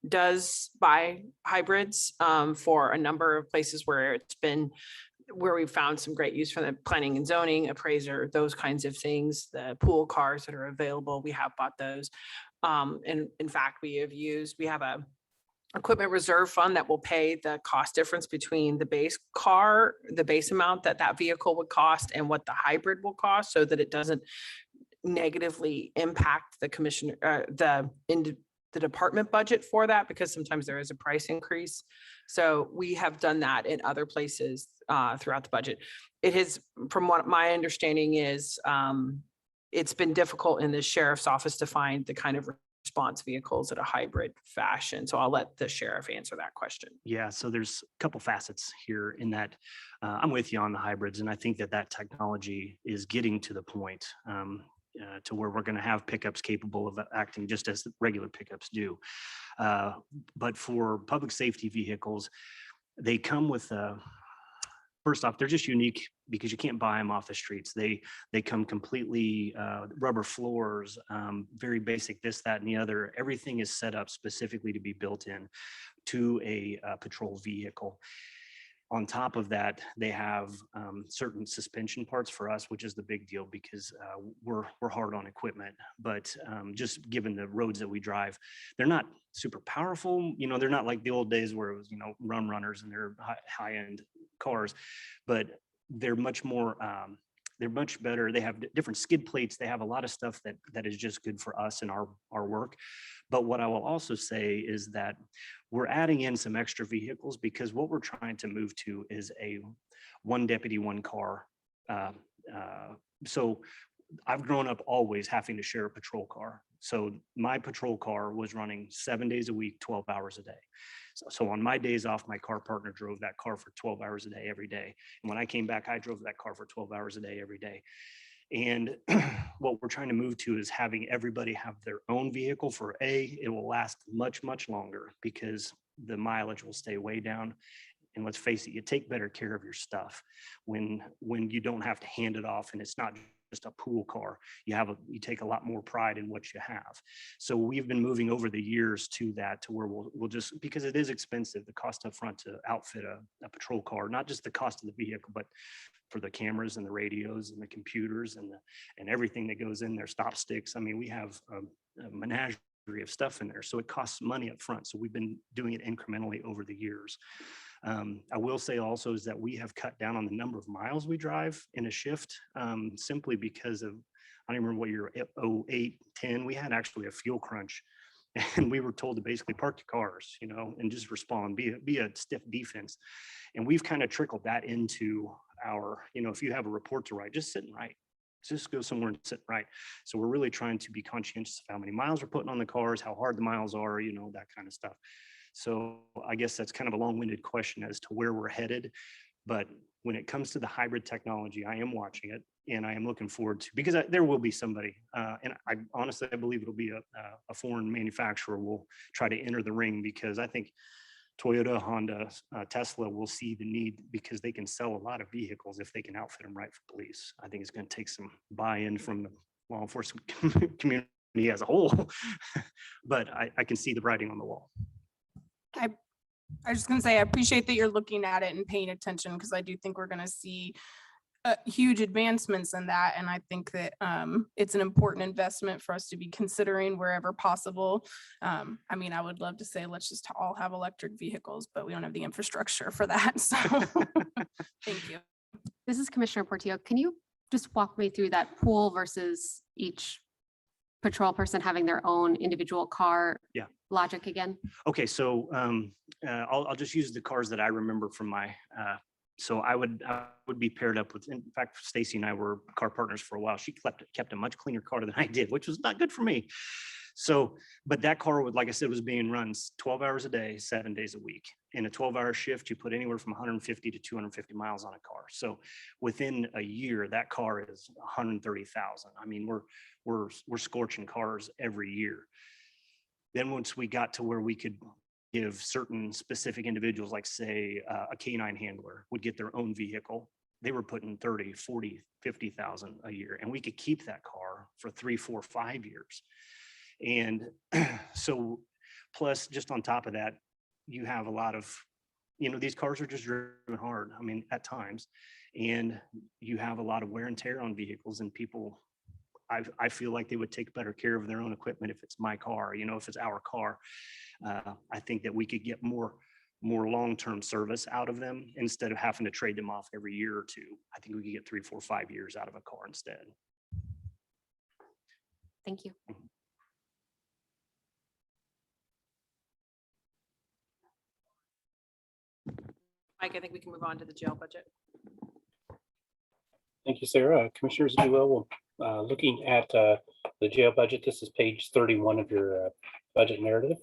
does buy hybrids for a number of places where we've found some great use for the planning and zoning appraiser, those kinds of things, the pool cars that are available, we have bought those. And in fact, we have a equipment reserve fund that will pay the cost difference between the base amount that vehicle would cost and what the hybrid will cost, so that it doesn't negatively impact the the department budget for that, because sometimes there is a price increase. So we have done that in other places throughout the budget. It has, from what my understanding is, it's been difficult in the sheriff's office to find the kind of response vehicles at a hybrid fashion. So I'll let the sheriff answer that question. Yeah, so there's a couple facets here in that I'm with you on the hybrids, and I think that technology is getting to the point to where we're going to have pickups capable of acting just as regular pickups do. But for public safety vehicles, they come with first off, they're just unique because you can't buy them off the streets. They come completely rubber floors, very basic, this, that, and the other. Everything is set up specifically to be built in to a patrol vehicle. On top of that, they have certain suspension parts for us, which is the big deal because we're hard on equipment. But just given the roads that we drive, they're not super powerful. You know, they're not like the old days where it was, you know, rum runners and they're high-end cars, but they're much more, they're much better. They have different skid plates. They have a lot of stuff that is just good for us and our work. But what I will also say is that we're adding in some extra vehicles because what we're trying to move to is a one deputy, one car. So I've grown up always having to share a patrol car. So my patrol car was running 7 days a week, 12 hours a day. So on my days off, my car partner drove that car for 12 hours a day, every day. And when I came back, I drove that car for 12 hours a day, every day. And what we're trying to move to is having everybody have their own vehicle. For it will last much, much longer because the mileage will stay way down. And let's face it, you take better care of your stuff when you don't have to hand it off and it's not just a pool car. You take a lot more pride in what you have. So we've been moving over the years to that, to where we'll just, because it is expensive, the cost up front to outfit a patrol car, not just the cost of the vehicle, but for the cameras and the radios and the computers and everything that goes in there, stop sticks. I mean, we have a menagerie of stuff in there. So it costs money up front. So we've been doing it incrementally over the years. I will say also is that we have cut down on the number of miles we drive in a shift, simply because of, I don't remember what year, 08, 10, we had actually a fuel crunch and we were told to basically park the cars, you know, and just respond, be a stiff defense. And we've kind of trickled that into our, you know, if you have a report to write, just sit and write. Just go somewhere and sit and write. So we're really trying to be conscientious of how many miles we're putting on the cars, how hard the miles are, you know, that kind of stuff. So I guess that's kind of a long-winded question as to where we're headed. But when it comes to the hybrid technology, I am watching it and I am looking forward to, because there will be somebody, and I honestly, I believe it'll be a foreign manufacturer will try to enter the ring, because I think Toyota, Honda, Tesla will see the need because they can sell a lot of vehicles if they can outfit them right for police. I think it's going to take some buy-in from the law enforcement community as a whole, but I can see the writing on the wall. I was just gonna say, I appreciate that you're looking at it and paying attention, because I do think we're gonna see huge advancements in that. And I think that it's an important investment for us to be considering wherever possible. I mean, I would love to say, let's just all have electric vehicles, but we don't have the infrastructure for that. So thank you. This is Commissioner Portillo. Can you just walk me through that pool versus each patrol person having their own individual car? Yeah. Logic again? Okay, so I'll just use the cars that I remember from my, so I would be paired up with, in fact, Stacy and I were car partners for a while. She kept a much cleaner car than I did, which was not good for me. So, but that car would, like I said, was being run 12 hours a day, 7 days a week. In a 12-hour shift, you put anywhere from 150 to 250 miles on a car. So within a year, that car is 130,000. I mean, we're scorching cars every year. Then once we got to where we could give certain specific individuals, like say a canine handler would get their own vehicle, they were putting 30, 40, 50,000 a year, and we could keep that car for 3, 4, 5 years. And so plus just on top of that, you have a lot of, these cars are just driven hard. I mean, at times, and you have a lot of wear and tear on vehicles, and people, I feel like they would take better care of their own equipment if it's my car, if it's our car. I think that we could get more long-term service out of them instead of having to trade them off every year or two. I think we could get 3, 4, 5 years out of a car instead. Thank you. Mike, I think we can move on to the jail budget. Thank you, Sarah. Commissioners, if you will, looking at the jail budget, this is page 31 of your budget narrative.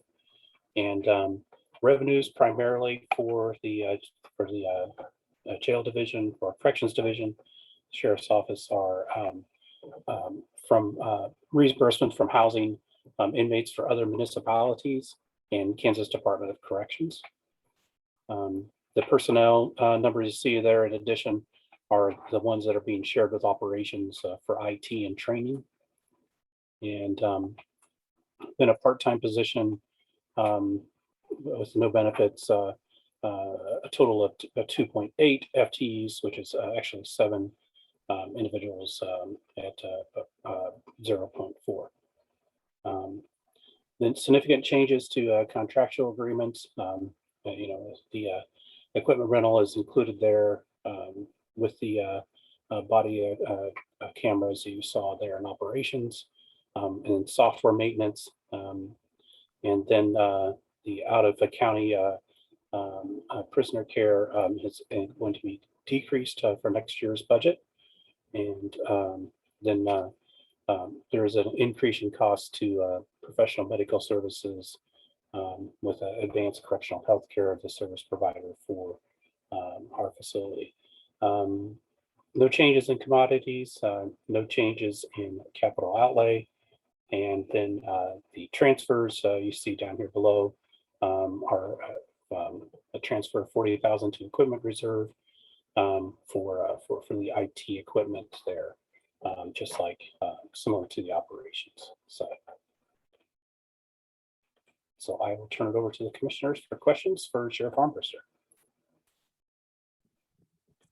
And revenues primarily for the jail division, for corrections division, sheriff's office are from reimbursement from housing inmates for other municipalities and Kansas Department of Corrections. The personnel numbers you see there in addition are the ones that are being shared with operations for IT and training. And in a part-time position with no benefits, a total of 2.8 FTEs, which is actually 7 individuals at 0.4. Then significant changes to contractual agreements. The equipment rental is included there with the body cameras you saw there in operations and software maintenance. And then the out of the county prisoner care is going to be decreased for next year's budget. And then there is an increase in cost to professional medical services with advanced correctional health care of the service provider for our facility. No changes in commodities, no changes in capital outlay. And then the transfers you see down here below are a transfer of 48,000 to equipment reserve for the IT equipment there, just like similar to the operations side. So I will turn it over to the commissioners for questions for Sheriff Armbruster.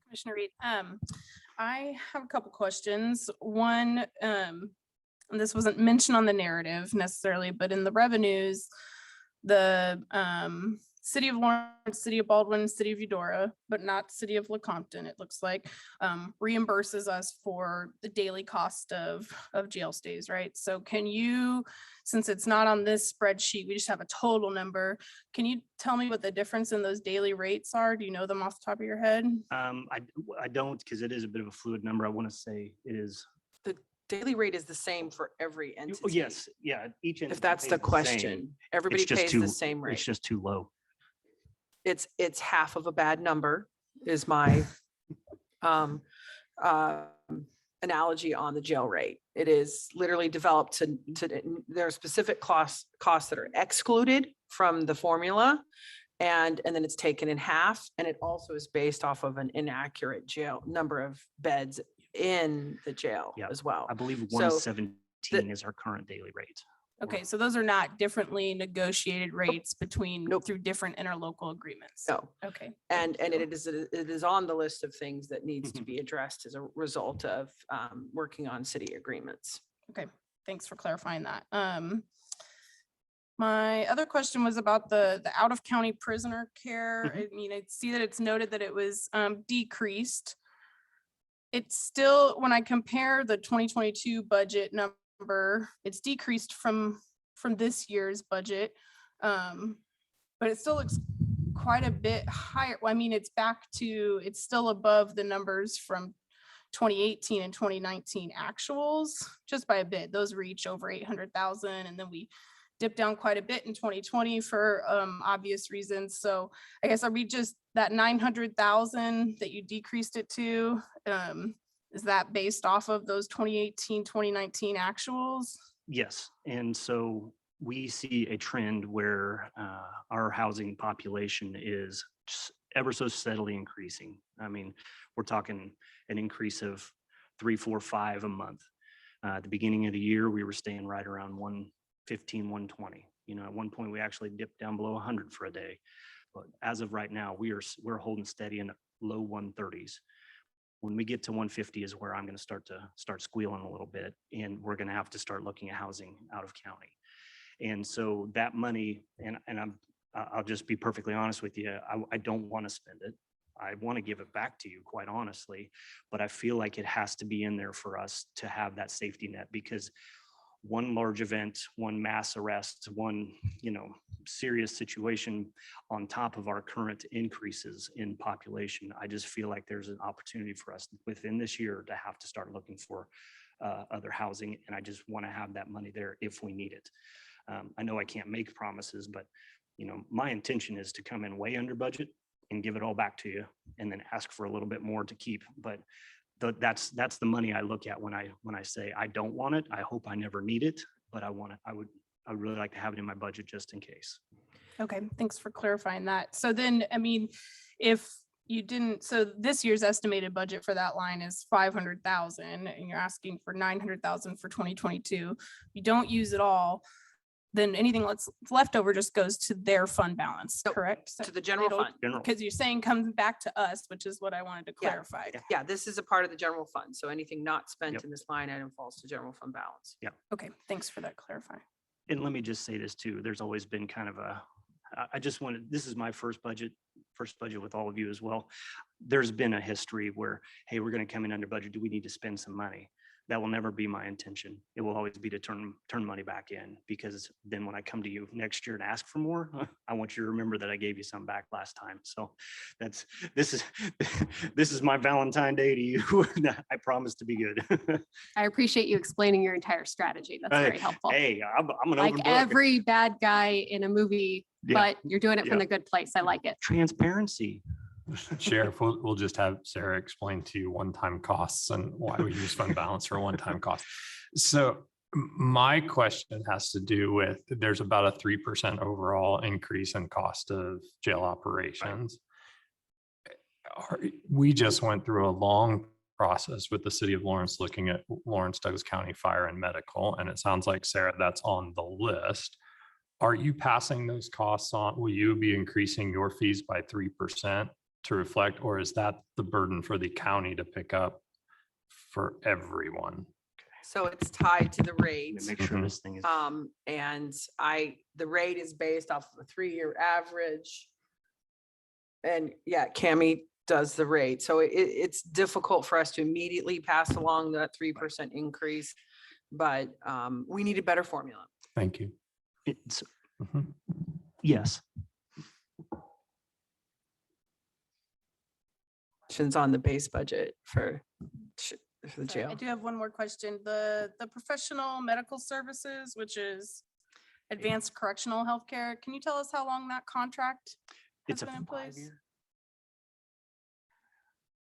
Commissioner Reed, I have a couple questions. One, and this wasn't mentioned on the narrative necessarily, but in the revenues, the City of Lawrence, City of Baldwin, City of Eudora, but not City of Lecompton, it looks like, reimburses us for the daily cost of jail stays, right? So can you, since it's not on this spreadsheet, we just have a total number. Can you tell me what the difference in those daily rates are? Do you know them off the top of your head? I don't, because it is a bit of a fluid number. I want to say it is. The daily rate is the same for every entity. Oh, yes, yeah. Each If entity that's pays the same. question, everybody It's just pays too- the same It's rate. just too low. It's half of a bad number is my analogy on the jail rate. It is literally developed to there are specific costs that are excluded from the formula. And then it's taken in half. And it also is based off of an inaccurate jail number of beds in the jail Yeah, as well. I believe So 117 is our current daily rate. Okay, so those are not differently negotiated rates between, Nope. through different interlocal agreements? No. Okay. And thank you. it is on the list of things that needs to Mhm. be addressed as a result of working on city agreements. Okay, thanks for clarifying that. My other question was about the out-of-county prisoner care. Mhm. I mean, I see that it's noted that it was decreased. It's still, when I compare the 2022 budget number, it's decreased from this year's budget. But it still looks quite a bit higher. Well, I mean, it's still above the numbers from 2018 and 2019 actuals just by a bit. Those reach over 800,000. And then we dipped down quite a bit in 2020 for obvious reasons. So I guess, are we just that 900,000 that you decreased it to? Is that based off of those 2018, 2019 actuals? Yes, and so we see a trend where our housing population is ever so steadily increasing. I mean, we're talking an increase of 3, 4, 5 a month. At the beginning of the year, we were staying right around 115, 120. You know, at one point we actually dipped down below 100 for a day. But as of right now, we're holding steady in the low 130s. When we get to 150 is where I'm going to start squealing a little bit, and we're going to have to start looking at housing out of county. And so that money, and I'll just be perfectly honest with you, I don't want to spend it. I want to give it back to you, quite honestly, but I feel like it has to be in there for us to have that safety net, because one large event, one mass arrest, one, serious situation on top of our current increases in population, I just feel like there's an opportunity for us within this year to have to start looking for other housing. And I just want to have that money there if we need it. I know I can't make promises, but my intention is to come in way under budget and give it all back to you and then ask for a little bit more to keep. But that's the money I look at when I say I don't want it. I hope I never need it, but I would really like to have it in my budget just in case. Okay, thanks for clarifying that. So then, I mean, if you didn't, so this year's estimated budget for that line is 500,000 and you're asking for 900,000 for 2022. You don't use it all, then anything that's left over just goes to their fund balance, Nope, correct? to the general fund. General. Because you're saying comes back to us, which is what I wanted to Yeah. clarify. Yeah, this is a part of the general fund. So anything not spent Yep. in this line item falls to general fund balance. Okay, thanks for that clarifying. And let me just say this too, there's always been kind of this is my first budget with all of you as well. There's been a history where, hey, we're going to come in under budget. Do we need to spend some money? That will never be my intention. It will always be to turn money back in, because then when I come to you next year and ask for more, I want you to remember that I gave you some back last time. So this is my Valentine Day to you. I promise to be good. I appreciate you explaining your entire strategy. That's very helpful. Hey, I'm an Like open book. every bad guy in a movie, Yeah. but you're doing it from Yeah. the good place. I like it. Transparency. Sheriff, we'll just have Sarah explain to you one-time costs and why we use fund balance for one-time costs. So my question has to do with, there's about a 3% overall increase in cost of jail operations. We just went through a long process with the city of Lawrence looking at Lawrence Douglas County Fire and Medical, and it sounds like, Sarah, that's on the list. Are you passing those costs on? Will you be increasing your fees by 3% to reflect, or is that the burden for the county to pick up for everyone? So it's tied to the rate. Make sure Mhm. this thing is. And the rate is based off of a 3-year average. And yeah, Cami does the rate. So it's difficult for us to immediately pass along that 3% increase. But we need a better formula. Thank you. It's, Mhm. yes. Questions on the base budget for the Sorry, jail. I do have one more question. The professional medical services, which is advanced correctional healthcare, can you tell us how long that contract has It's a been in place? 5-year.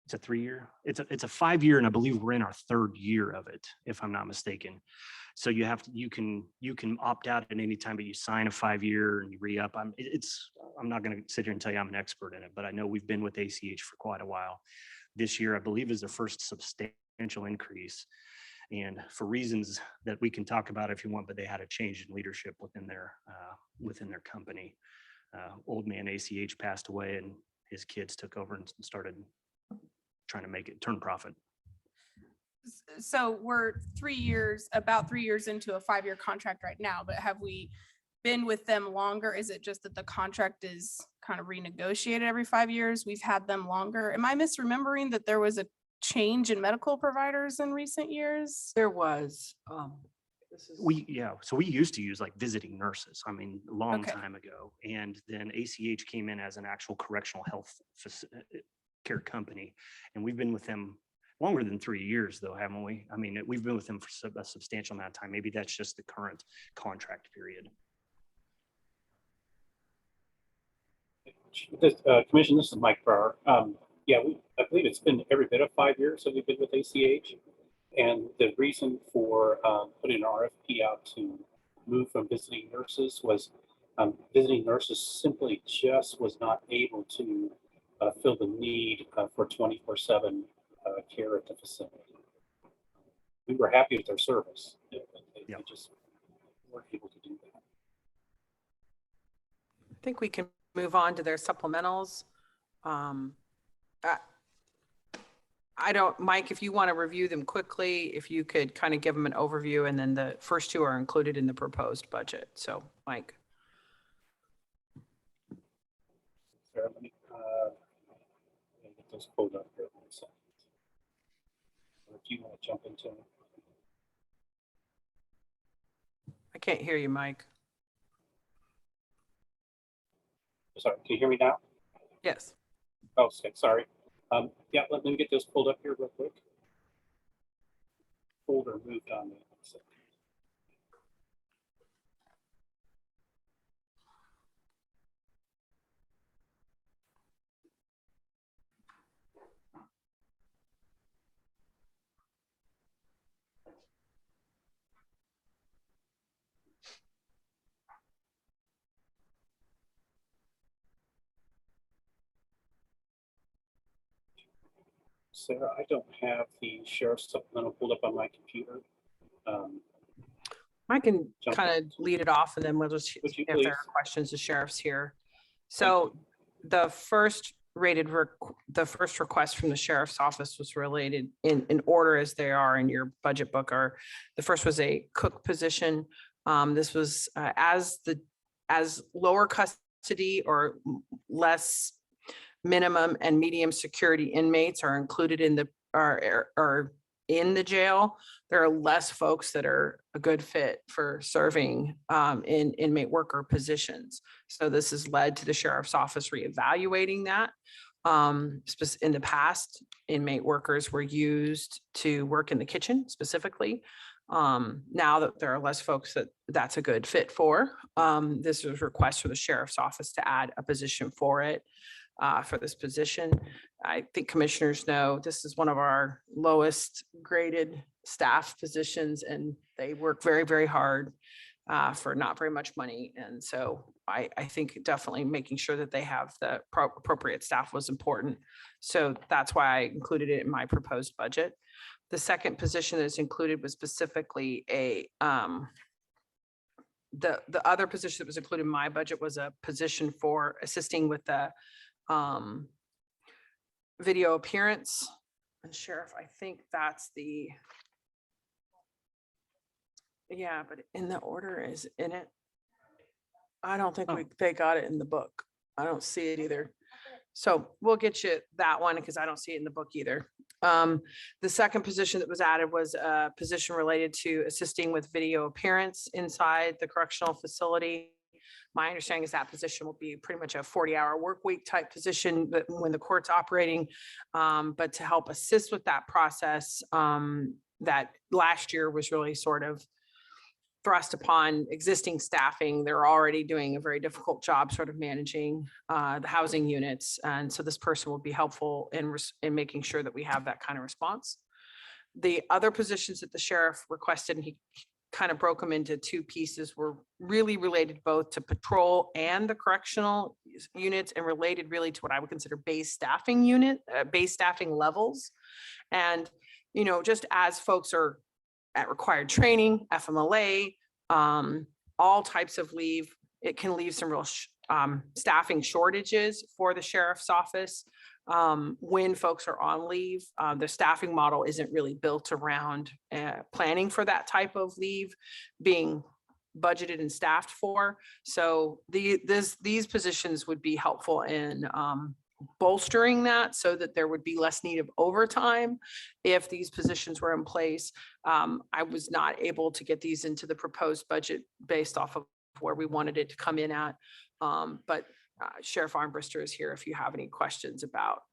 It's a 3-year. It's a 5-year, and I believe we're in our 3rd year of it, if I'm not mistaken. So you can opt out at any time, but you sign a 5-year and you re-up. I'm not going to sit here and tell you I'm an expert in it, but I know we've been with ACH for quite a while. This year, I believe, is the first substantial increase. And for reasons that we can talk about if you want, but they had a change in leadership within their company. Old man ACH passed away, and his kids took over and started trying to make it turn profit. So we're about 3 years into a 5-year contract right now, but have we been with them longer? Is it just that the contract is kind of renegotiated every 5 years? We've had them longer. Am I misremembering that there was a change in medical providers in recent years? There was. So we used to use like visiting nurses, I mean, a long Okay. time ago. And then ACH came in as an actual correctional health care company. And we've been with them longer than 3 years though, haven't we? I mean, we've been with them for a substantial amount of time. Maybe that's just the current contract period. Commission, this is Mike Farrar. Yeah, I believe it's been every bit of 5 years that we've been with ACH. And the reason for putting an RFP out to move from visiting nurses was visiting nurses simply just was not able to fill the need for 24/7 care at the facility. We were happy with their service. They Yep. just weren't able to do that. I think we can move on to their supplementals. I don't, Mike, if you want to review them quickly, if you could kind of give them an overview, and then the first two are included in the proposed budget. So, Mike. Sarah, let me get those pulled up here. 1 second. Or if you want to jump into it. I can't hear you, Mike. Sorry, can you hear me now? Yes. Oh, sorry. Yeah, let me get those pulled up here real quick. Folder moved on me. 1 second. Sarah, I don't have the sheriff's supplemental pulled up on my computer. I can Jump kind in. of lead it off, and then we'll just, Would you if there are please? questions, the sheriff's here. So the first request from the sheriff's office was related in order as they are in your budget book. The first was a cook position. This was as lower custody or less minimum and medium security inmates are included in are in the jail, there are less folks that are a good fit for serving in inmate worker positions. So this has led to the sheriff's office reevaluating that. In the past, inmate workers were used to work in the kitchen specifically. Now that there are less folks that's a good fit for, this was a request for the sheriff's office to add a position for it. For this position, I think commissioners know this is one of our lowest graded staff positions, and they work very, very hard for not very much money. And so I think definitely making sure that they have the appropriate staff was important. So that's why I included it in my proposed budget. The second position that's included was specifically the other position that was included in my budget was a position for assisting with the video appearance. And sheriff, I think that's yeah, but in the order is in it. I don't think they got it in the book. I don't see it either. So we'll get you that one because I don't see it in the book either. The second position that was added was a position related to assisting with video appearance inside the correctional facility. My understanding is that position will be pretty much a 40-hour work week type position when the court's operating. But to help assist with that process, that last year was really sort of thrust upon existing staffing. They're already doing a very difficult job sort of managing the housing units. And so this person will be helpful in making sure that we have that kind of response. The other positions that the sheriff requested, and he kind of broke them into two pieces, were really related both to patrol and the correctional units, and related really to what I would consider base staffing levels. And, just as folks are at required training, FMLA, all types of leave, it can leave some real staffing shortages for the sheriff's office. When folks are on leave, the staffing model isn't really built around planning for that type of leave being budgeted and staffed for. So these positions would be helpful in bolstering that so that there would be less need of overtime if these positions were in place. I was not able to get these into the proposed budget based off of where we wanted it to come in at. But Sheriff Armbruster is here if you have any questions about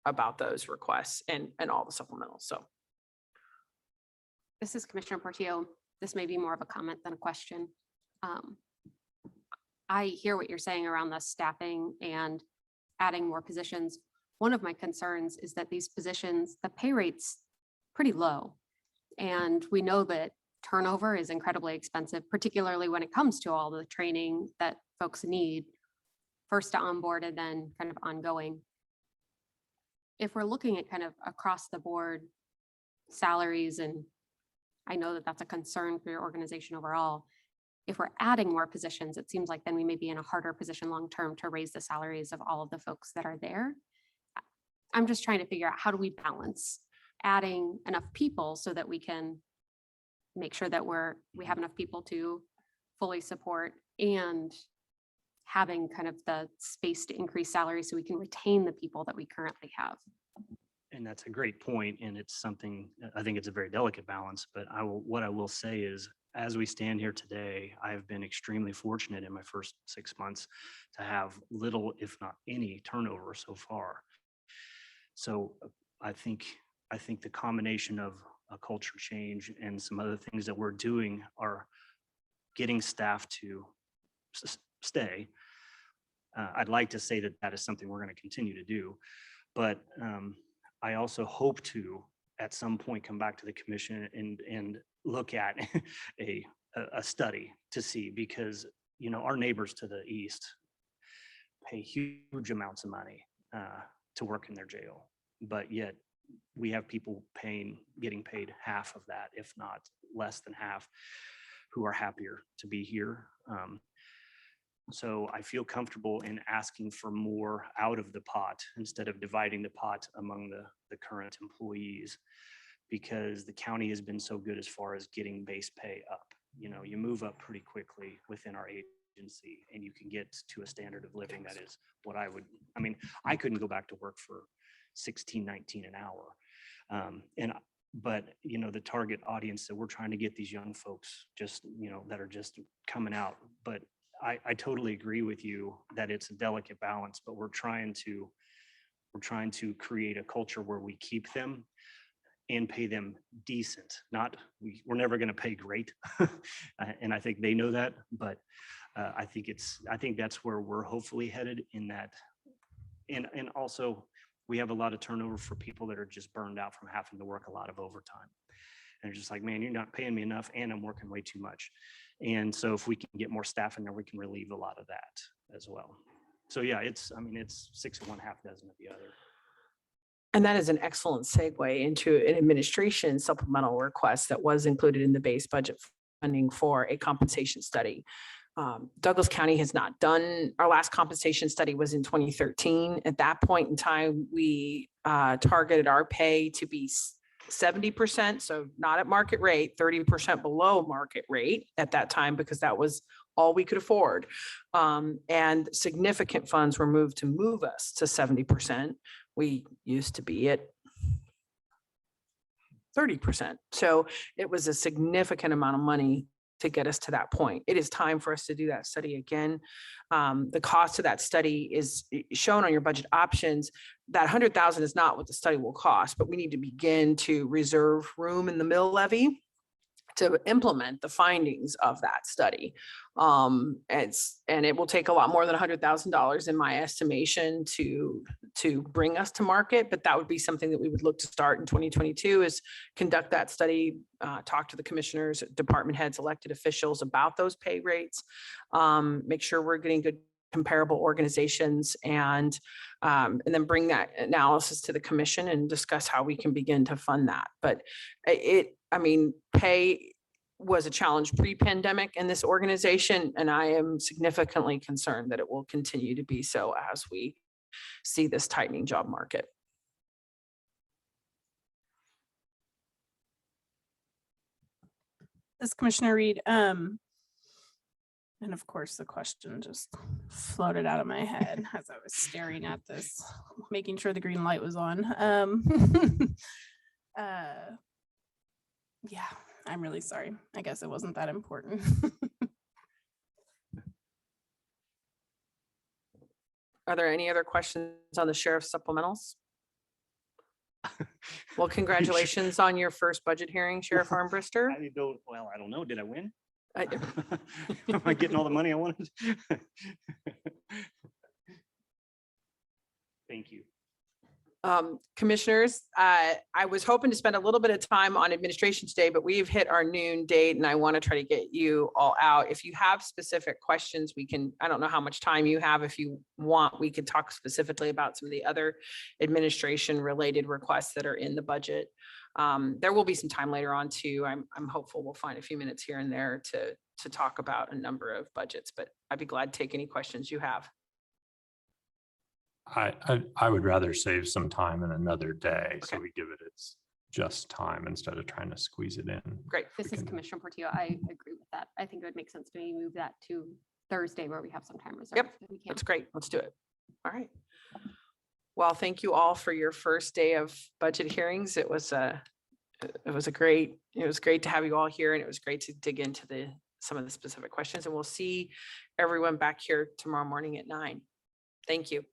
about those requests and all the supplementals. So. This is Commissioner Portillo. This may be more of a comment than a question. I hear what you're saying around the staffing and adding more positions. One of my concerns is that these positions, the pay rate's pretty low. And we know that turnover is incredibly expensive, particularly when it comes to all the training that folks need, first to onboard and then kind of ongoing. If we're looking at kind of across the board salaries, and I know that that's a concern for your organization overall, if we're adding more positions, it seems like then we may be in a harder position long-term to raise the salaries of all of the folks that are there. I'm just trying to figure out, how do we balance adding enough people so that we can make sure that we have enough people to fully support, and having kind of the space to increase salaries so we can retain the people that we currently have. And that's a great point, and it's something, I think it's a very delicate balance, but what I will say is, as we stand here today, I've been extremely fortunate in my first 6 months to have little, if not any, turnover so far. So I think the combination of a culture change and some other things that we're doing are getting staff to stay. I'd like to say that that is something we're going to continue to do, but I also hope to, at some point, come back to the commission and look at a study to see, because, you know, our neighbors to the east pay huge amounts of money to work in their jail, but yet we have people getting paid half of that, if not less than half, who are happier to be here. So I feel comfortable in asking for more out of the pot instead of dividing the pot among the current employees, because the county has been so good as far as getting base pay up. You know, you move up pretty quickly within our agency, and you can get to a standard of living that is what I couldn't go back to work for $16, $19 an hour. But, you know, the target audience that we're trying to get, these young folks just, you know, that are just coming out. But I totally agree with you that it's a delicate balance, but we're trying to create a culture where we keep them and pay them decent. We're never going to pay great. And I think they know that, but I think that's where we're hopefully headed in that. And also, we have a lot of turnover for people that are just burned out from having to work a lot of overtime. And they're just like, man, you're not paying me enough and I'm working way too much. And so if we can get more staff in there, we can relieve a lot of that as well. So yeah, it's 6 of one, half dozen of the other. And that is an excellent segue into an administration supplemental request that was included in the base budget funding for a compensation study. Douglas County has not done, our last compensation study was in 2013. At that point in time, we targeted our pay to be 70%, so not at market rate, 30% below market rate at that time, because that was all we could afford. And significant funds were moved to move us to 70%. We used to be at 30%. So it was a significant amount of money to get us to that point. It is time for us to do that study again. The cost of that study is shown on your budget options. That 100,000 is not what the study will cost, but we need to begin to reserve room in the mill levy to implement the findings of that study. And it will take a lot more than $100,000 in my estimation to bring us to market, but that would be something that we would look to start in 2022, is conduct that study, talk to the commissioners, department heads, elected officials about those pay rates, make sure we're getting good comparable organizations, and then bring that analysis to the commission and discuss how we can begin to fund that. But pay was a challenge pre-pandemic in this organization, and I am significantly concerned that it will continue to be so as we see this tightening job market. This Commissioner Reed, and of course the question just floated out of my head as I was staring at this, making sure the green light was on. Yeah, I'm really sorry. I guess it wasn't that important. Are there any other questions on the sheriff's supplementals? Well, congratulations on your first budget hearing, Sheriff Armbruster. I don't, well, I don't know. Did I win? I- Am I getting all the money I wanted? Thank you. Commissioners, I was hoping to spend a little bit of time on administration today, but we've hit our noon date and I want to try to get you all out. If you have specific questions, we can, I don't know how much time you have. If you want, we could talk specifically about some of the other administration related requests that are in the budget. There will be some time later on too. I'm hopeful we'll find a few minutes here and there to talk about a number of budgets, but I'd be glad to take any questions you have. I would rather save some time in another day, so Okay. we give it its just time instead of trying to squeeze it in. Great. This We is can- Commissioner Portillo. I agree with that. I think it would make sense to maybe move that to Thursday where we have some time reserved. Yep, if we can. That's great. Let's do it. All right. Well, thank you all for your first day of budget hearings. It was great to have you all here and it was great to dig into some of the specific questions and we'll see everyone back here tomorrow morning at 9. Thank you.